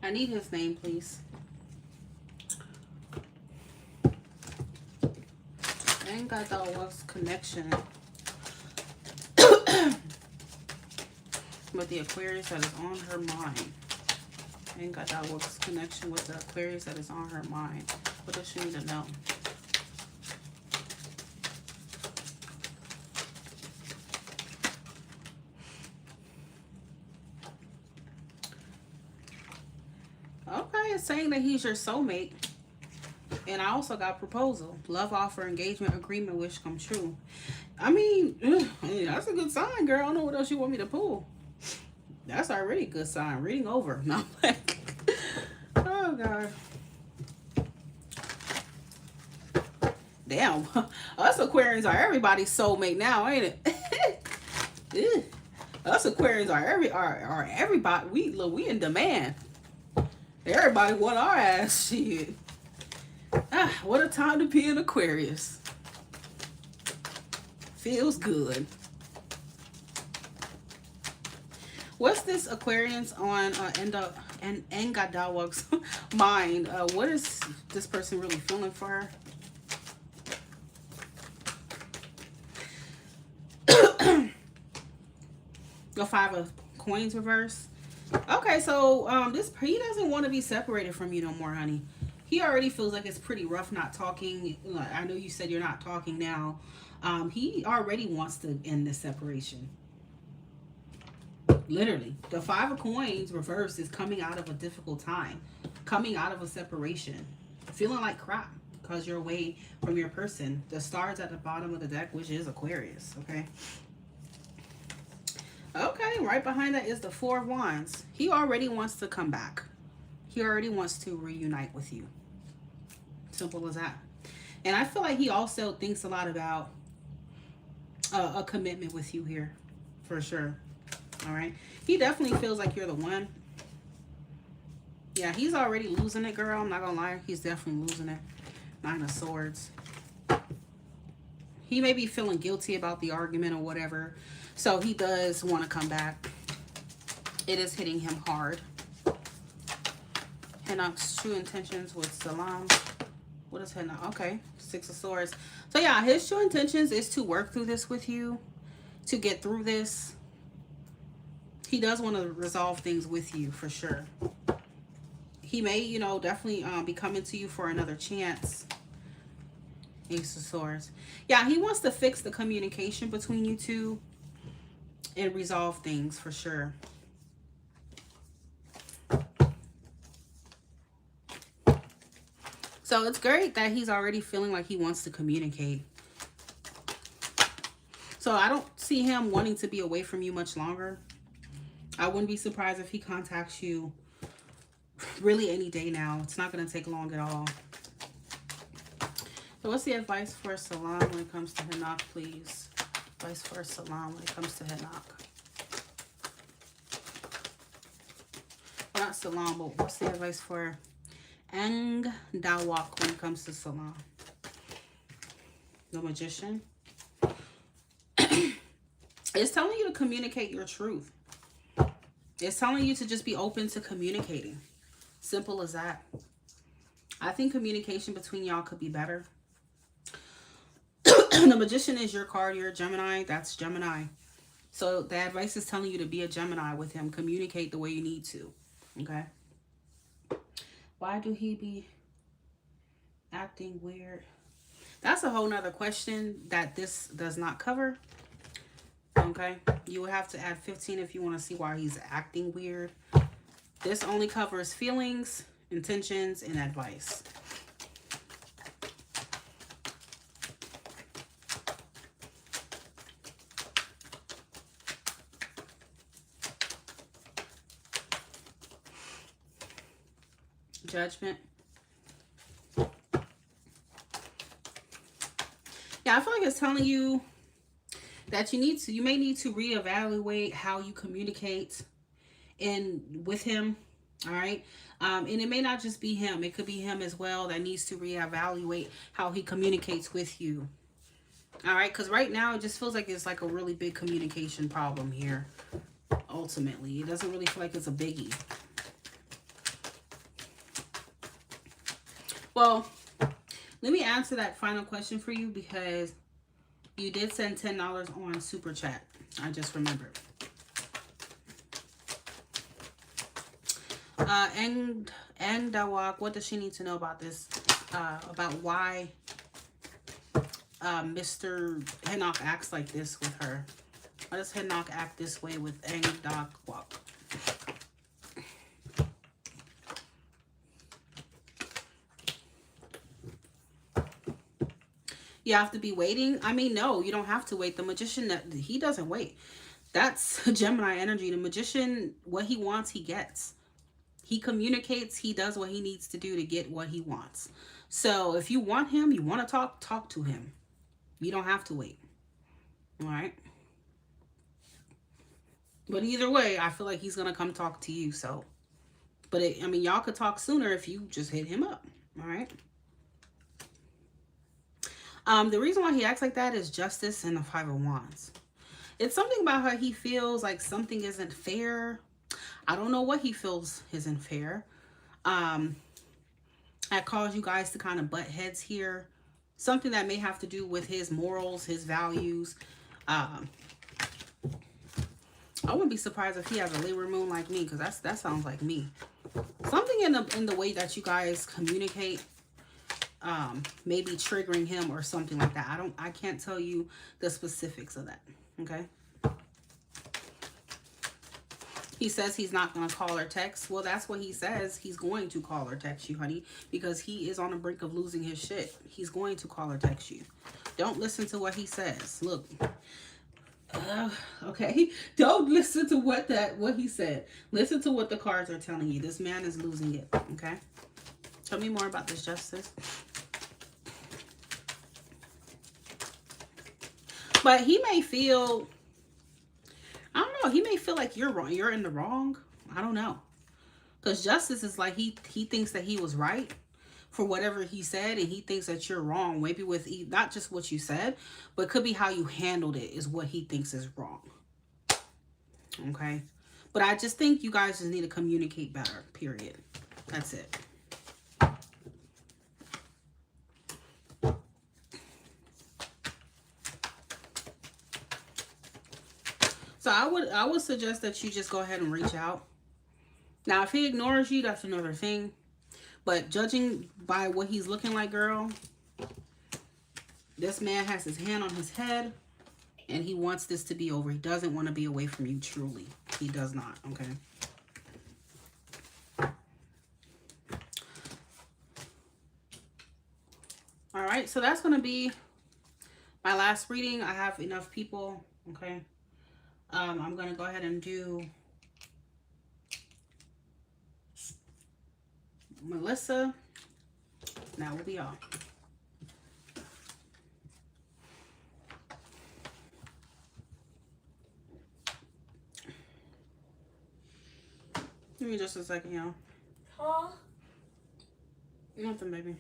I need his name, please. I ain't got that what's connection with the Aquarius that is on her mind. I ain't got that what's connection with the Aquarius that is on her mind. What does she need to know? Okay, it's saying that he's your soulmate. And I also got proposal, love offer, engagement, agreement, wish come true. I mean, that's a good sign, girl. I don't know what else you want me to pull. That's already a good sign. Reading over. No, like, oh God. Damn, us Aquarians are everybody's soulmate now, ain't it? Us Aquarians are everybody. We in demand. Everybody want our ass. Shit. Ah, what a time to be an Aquarius. Feels good. What's this Aquarians on Engadawak's mind? What is this person really feeling for her? The 5 of Coins reverse. Okay, so he doesn't want to be separated from you no more, honey. He already feels like it's pretty rough not talking. I know you said you're not talking now. He already wants to end this separation. Literally, the 5 of Coins reverse is coming out of a difficult time, coming out of a separation, feeling like crap because you're away from your person. The stars at the bottom of the deck, which is Aquarius. Okay, right behind that is the 4 of Wands. He already wants to come back. He already wants to reunite with you. Simple as that. And I feel like he also thinks a lot about a commitment with you here, for sure. All right. He definitely feels like you're the one. Yeah, he's already losing it, girl. I'm not gonna lie. He's definitely losing it. 9 of Swords. He may be feeling guilty about the argument or whatever. So he does want to come back. It is hitting him hard. Henok's true intentions with Salam. What is Henok? Okay. 6 of Swords. So yeah, his true intentions is to work through this with you. To get through this. He does want to resolve things with you for sure. He may, you know, definitely be coming to you for another chance. Ace of Swords. Yeah, he wants to fix the communication between you two and resolve things for sure. So it's great that he's already feeling like he wants to communicate. So I don't see him wanting to be away from you much longer. I wouldn't be surprised if he contacts you really any day now. It's not going to take long at all. So what's the advice for Salam when it comes to Henok, please? Advice for Salam when it comes to Henok. Well, not Salam, but what's the advice for Dawak when it comes to Salam? The Magician. It's telling you to communicate your truth. It's telling you to just be open to communicating. Simple as that. I think communication between y'all could be better. The Magician is your card. You're a Gemini. That's Gemini. So the advice is telling you to be a Gemini with him. Communicate the way you need to. Okay? Why do he be acting weird? That's a whole nother question that this does not cover. Okay? You would have to add 15 if you want to see why he's acting weird. This only covers feelings, intentions, and advice. Judgment. Yeah, I feel like it's telling you that you may need to reevaluate how you communicate with him. All right. And it may not just be him. It could be him as well that needs to reevaluate how he communicates with you. All right. Because right now it just feels like it's like a really big communication problem here. Ultimately, it doesn't really feel like it's a biggie. Well, let me answer that final question for you because you did send $10 on Super Chat. I just remembered. And Dawak, what does she need to know about this? About why Mr. Henok acts like this with her? Why does Henok act this way with Dawak? You have to be waiting. I mean, no, you don't have to wait. The Magician, he doesn't wait. That's Gemini energy. The magician, what he wants, he gets. He communicates, he does what he needs to do to get what he wants. So if you want him, you want to talk to him. You don't have to wait. All right. But either way, I feel like he's going to come talk to you. So, but I mean, y'all could talk sooner if you just hit him up. All right. The reason why he acts like that is justice and the Five of Wands. It's something about how he feels like something isn't fair. I don't know what he feels isn't fair. Um, that caused you guys to kind of butt heads here. Something that may have to do with his morals, his values. Um, I wouldn't be surprised if he has a Libra moon like me, because that sounds like me. Something in the way that you guys communicate, maybe triggering him or something like that. I can't tell you the specifics of that. Okay. He says he's not going to call or text. Well, that's what he says. He's going to call or text you, honey, because he is on the brink of losing his shit. He's going to call or text you. Don't listen to what he says. Look. Okay. Don't listen to what he said. Listen to what the cards are telling you. This man is losing it. Okay. Tell me more about this, Justice. But he may feel, I don't know, he may feel like you're wrong. You're in the wrong. I don't know. Because Justice is like he thinks that he was right for whatever he said, and he thinks that you're wrong. Maybe with not just what you said, but could be how you handled it is what he thinks is wrong. Okay? But I just think you guys just need to communicate better, period. That's it. So I would suggest that you just go ahead and reach out. Now, if he ignores you, that's another thing. But judging by what he's looking like, girl, this man has his hand on his head, and he wants this to be over. He doesn't want to be away from you, truly. He does not, okay? All right, so that's going to be my last reading. I have enough people, okay? I'm going to go ahead and do Melissa. That will be all. Give me just a second, y'all. Huh? Nothing, baby.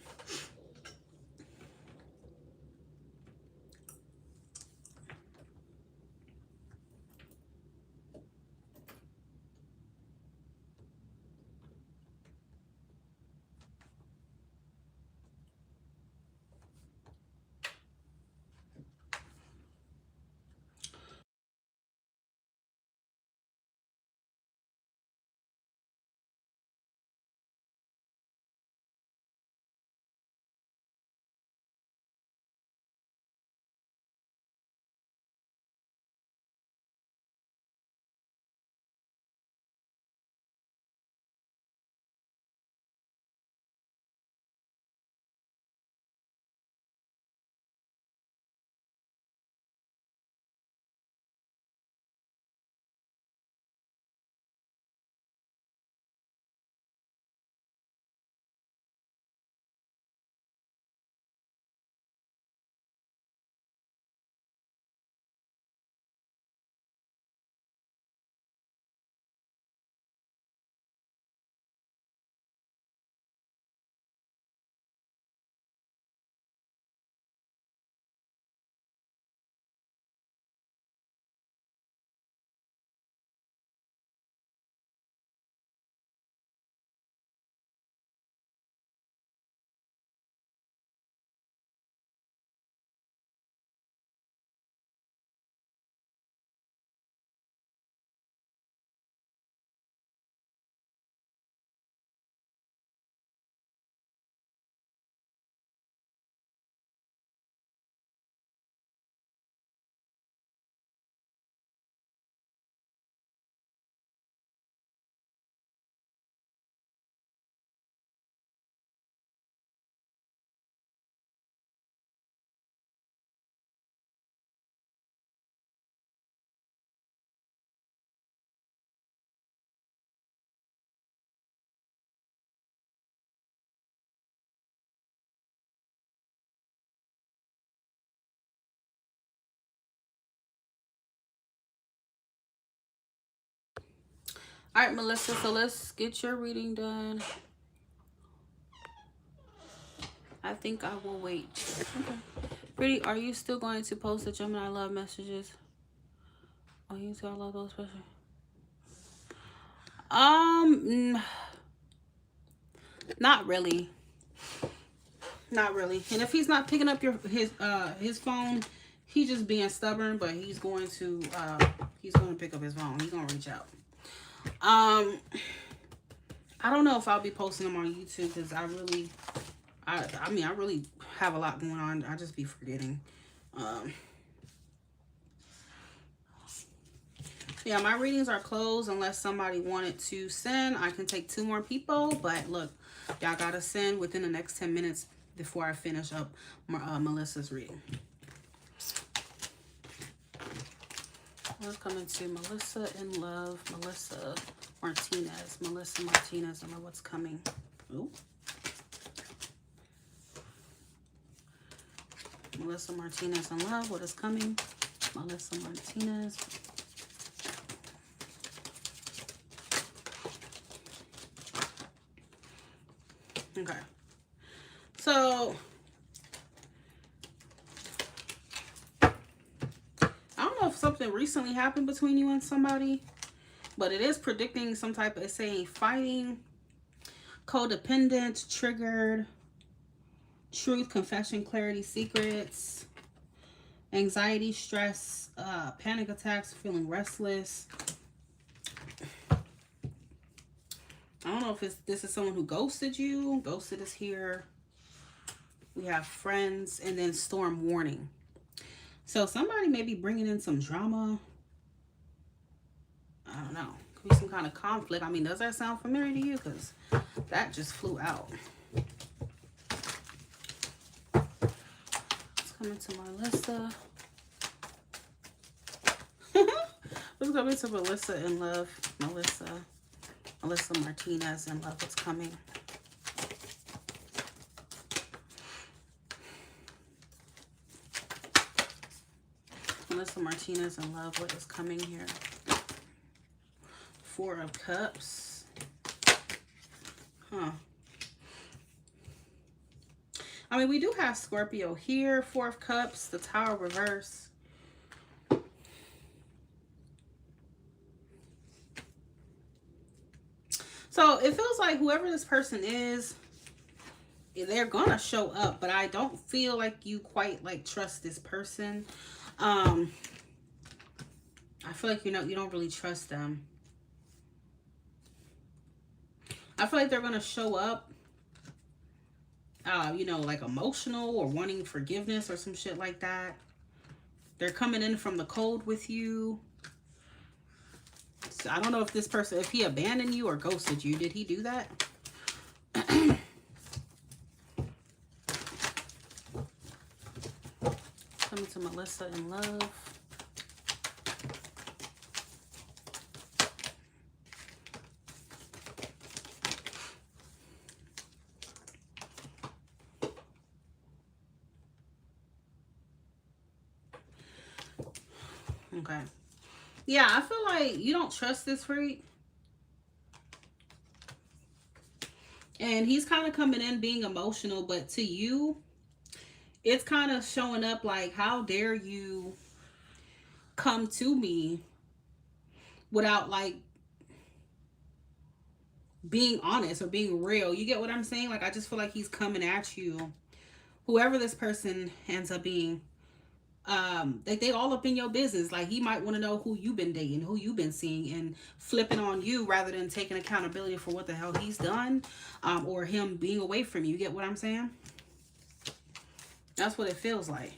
All right, Melissa, so let's get your reading done. I think I will wait. Okay. Pretty, are you still going to post the Gemini love messages? Oh, you still love those special? Not really. Not really. And if he's not picking up his phone, he's just being stubborn, but he's going to pick up his phone. He's gonna reach out. I don't know if I'll be posting them on YouTube because I really have a lot going on. I just be forgetting. Yeah, my readings are closed unless somebody wanted to send. I can take 2 more people, but look, y'all gotta send within the next 10 minutes before I finish up Melissa's reading. We're coming to Melissa in love, Melissa Martinez, and love what's coming. Ooh. Melissa Martinez in love, what is coming? Melissa Martinez. Okay. So, I don't know if something recently happened between you and somebody, but it is predicting some type of, it's saying fighting, codependent, triggered, truth, confession, clarity, secrets, anxiety, stress, panic attacks, feeling restless. I don't know if this is someone who ghosted you. Ghosted is here. We have friends, and then storm warning. So somebody may be bringing in some drama. I don't know. Could be some kind of conflict. I mean, does that sound familiar to you? Because that just flew out. It's coming to Melissa. It's coming to Melissa in love. Melissa Martinez in love. What's coming? Melissa Martinez in love. What is coming here? 4 of Cups. Huh. I mean, we do have Scorpio here. 4 of Cups. The Tower reverse. So it feels like whoever this person is, they're gonna show up, but I don't feel like you quite like trust this person. I feel like you don't really trust them. I feel like they're gonna show up, like emotional or wanting forgiveness or some shit like that. They're coming in from the cold with you. So I don't know if this person, if he abandoned you or ghosted you. Did he do that? Coming to Melissa in love. Okay. Yeah, I feel like you don't trust this freak. And he's kind of coming in being emotional, but to you, it's kind of showing up like, how dare you come to me without like being honest or being real. You get what I'm saying? Like, I just feel like he's coming at you, whoever this person ends up being. Like, they all up in your business. Like, he might want to know who you've been dating, who you've been seeing, and flipping on you rather than taking accountability for what the hell he's done, or him being away from you. You get what I'm saying? That's what it feels like.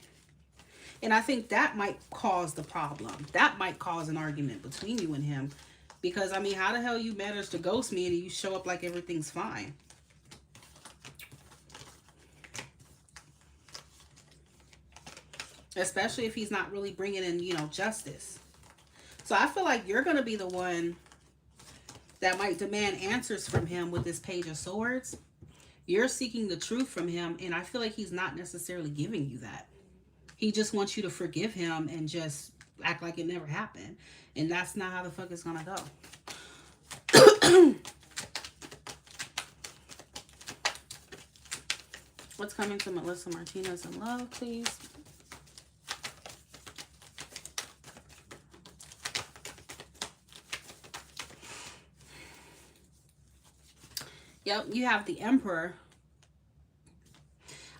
And I think that might cause the problem. That might cause an argument between you and him. Because, I mean, how the hell you manage to ghost me and you show up like everything's fine? Especially if he's not really bringing in, justice. So I feel like you're going to be the one that might demand answers from him with this Page of Swords. You're seeking the truth from him, and I feel like he's not necessarily giving you that. He just wants you to forgive him and just act like it never happened. And that's not how the fuck it's gonna go. what's coming to Melissa Martinez in love, please? Yep, you have the Emperor.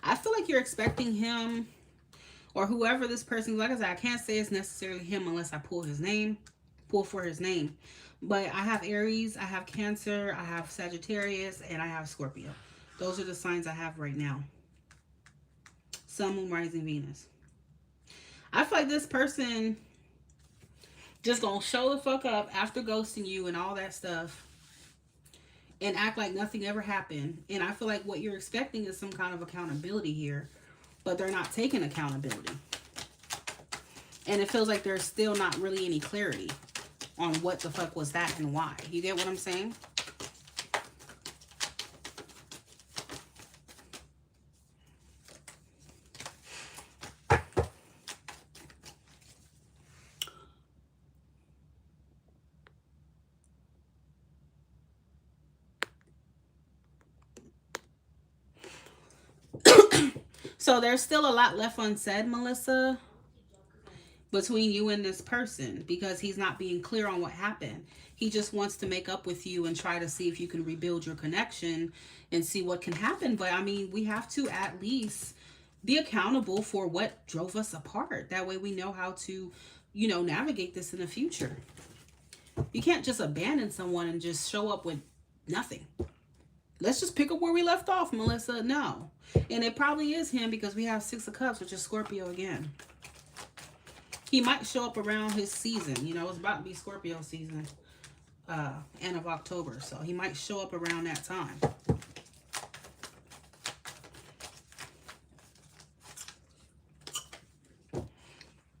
I feel like you're expecting him or whoever this person, like I said, I can't say it's necessarily him unless I pull for his name. But I have Aries, I have Cancer, I have Sagittarius, and I have Scorpio. Those are the signs I have right now. Sun, Moon, Rising, Venus. I feel like this person just gonna show the fuck up after ghosting you and all that stuff and act like nothing ever happened. And I feel like what you're expecting is some kind of accountability here, but they're not taking accountability. And it feels like there's still not really any clarity on what the fuck was that and why. You get what I'm saying? So there's still a lot left unsaid, Melissa, between you and this person, because he's not being clear on what happened. He just wants to make up with you and try to see if you can rebuild your connection and see what can happen. But I mean, we have to at least be accountable for what drove us apart. That way we know how to, you know, navigate this in the future. You can't just abandon someone and just show up with nothing. Let's just pick up where we left off, Melissa. No. And it probably is him because we have Six of Cups, which is Scorpio again. He might show up around his season. You know, it's about to be Scorpio season. End of October. So he might show up around that time.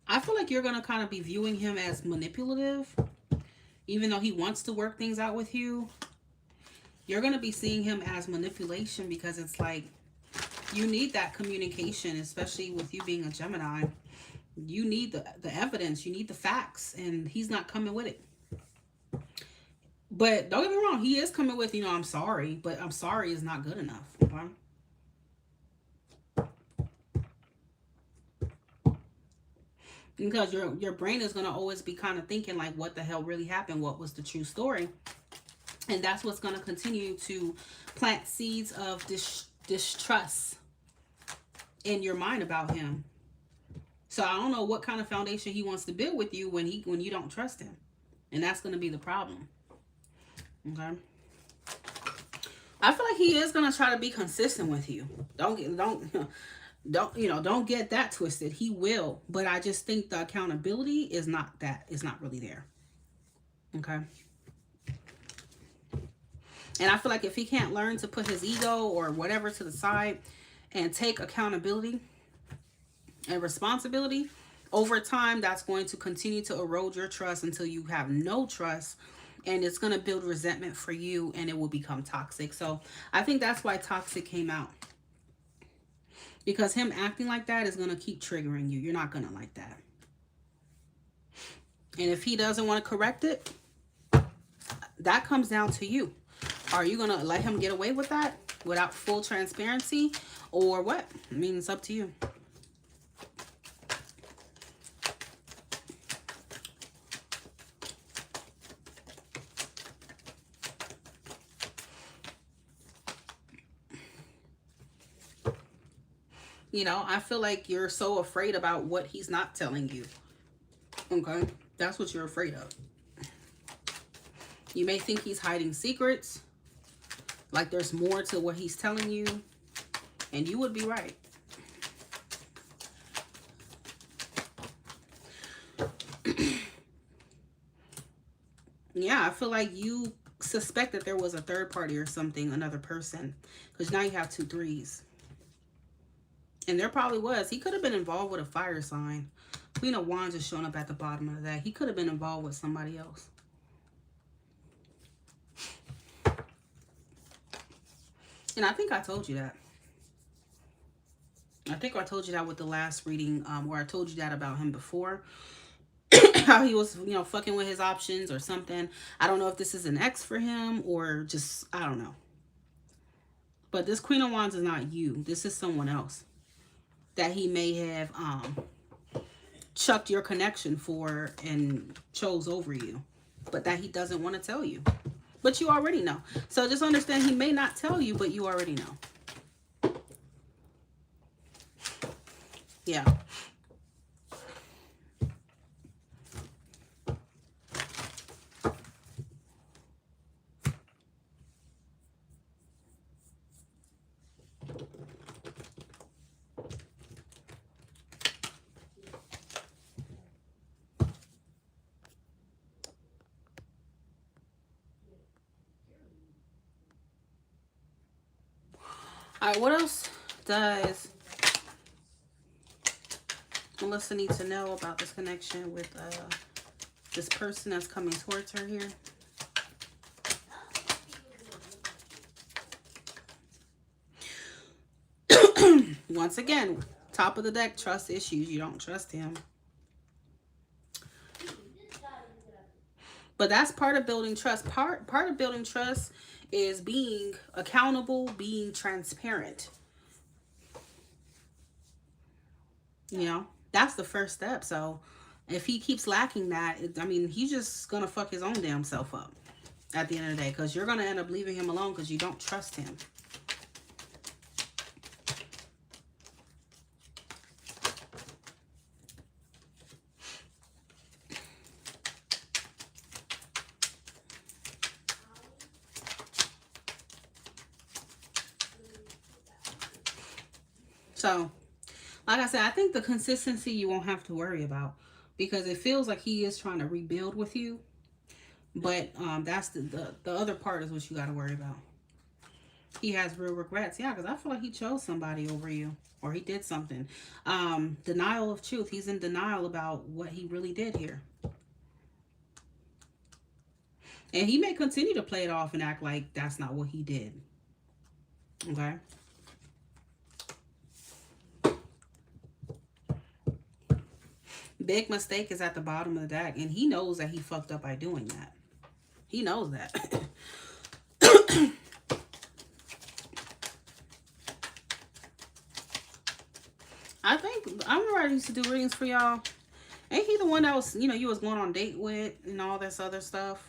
I feel like you're going to kind of be viewing him as manipulative. Even though he wants to work things out with you. You're going to be seeing him as manipulation because it's like you need that communication, especially with you being a Gemini. You need the evidence. You need the facts. And he's not coming with it. But don't get me wrong. He is coming with, you know, I'm sorry. But I'm sorry is not good enough. Okay? Because your brain is going to always be kind of thinking like, what the hell really happened? What was the true story? And that's what's going to continue to plant seeds of distrust in your mind about him. So I don't know what kind of foundation he wants to build with you when you don't trust him. And that's going to be the problem. Okay? I feel like he is going to try to be consistent with you. Don't get that twisted. He will, but I just think the accountability is not really there. Okay? And I feel like if he can't learn to put his ego or whatever to the side and take accountability and responsibility, over time, that's going to continue to erode your trust until you have no trust. And it's going to build resentment for you and it will become toxic. So I think that's why toxic came out. Because him acting like that is going to keep triggering you. You're not going to like that. And if he doesn't want to correct it, that comes down to you. Are you going to let him get away with that without full transparency or what? I mean, it's up to you. You know, I feel like you're so afraid about what he's not telling you. Okay? That's what you're afraid of. You may think he's hiding secrets. Like there's more to what he's telling you. And you would be right. Yeah, I feel like you suspect that there was a third party or something, another person. Because now you have 2 3s. And there probably was. He could have been involved with a fire sign. Queen of Wands is showing up at the bottom of that. He could have been involved with somebody else. And I think I told you that. I think I told you that with the last reading, where I told you that about him before. How he was, you know, fucking with his options or something. I don't know if this is an ex for him or just, I don't know. But this Queen of Wands is not you. This is someone else that he may have chucked your connection for and chose over you, but that he doesn't want to tell you. But you already know. So just understand, he may not tell you, but you already know. Yeah. All right, what else does Melissa need to know about this connection with this person that's coming towards her here? Once again, top of the deck, trust issues. You don't trust him. But that's part of building trust. Part of building trust is being accountable, being transparent. You know, that's the first step. So if he keeps lacking that, I mean, he's just going to fuck his own damn self up at the end of the day, because you're going to end up leaving him alone because you don't trust him. So, like I said, I think the consistency you won't have to worry about, because it feels like he is trying to rebuild with you. But that's the other part is what you got to worry about. He has real regrets. Yeah, because I feel like he chose somebody over you, or he did something. Denial of truth. He's in denial about what he really did here. And he may continue to play it off and act like that's not what he did. Okay? Big mistake is at the bottom of the deck, and he knows that he fucked up by doing that. He knows that. I remember I used to do readings for y'all. Ain't he the one that was, you was going on a date with and all this other stuff?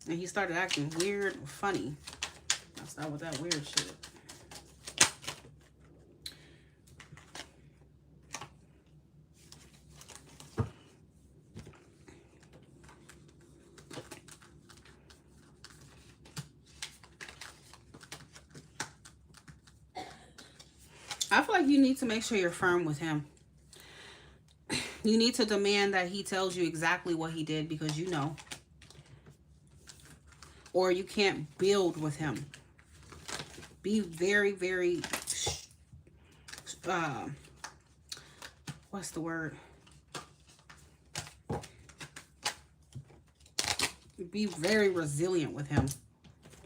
And he started acting weird, funny. I'll start with that weird shit. I feel like you need to make sure you're firm with him. You need to demand that he tells you exactly what he did, because you know. Or you can't build with him. Be very, very, what's the word? Be very resilient with him.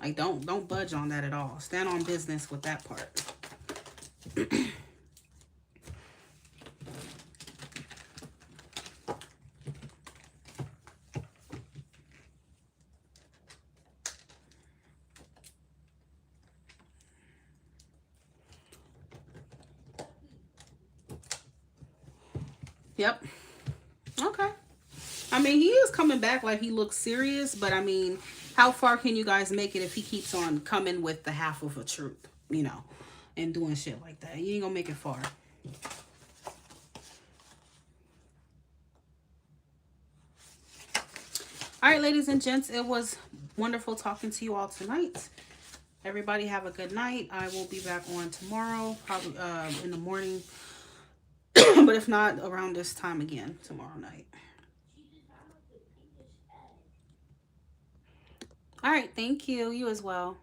Like, don't budge on that at all. Stand on business with that part. Yep. Okay. I mean, he is coming back like he looks serious, but I mean, how far can you guys make it if he keeps on coming with the half of a truth, and doing shit like that? You ain't gonna make it far. All right, ladies and gents, it was wonderful talking to you all tonight. Everybody have a good night. I will be back on tomorrow, probably in the morning. But if not, around this time again tomorrow night. All right, thank you. You as well.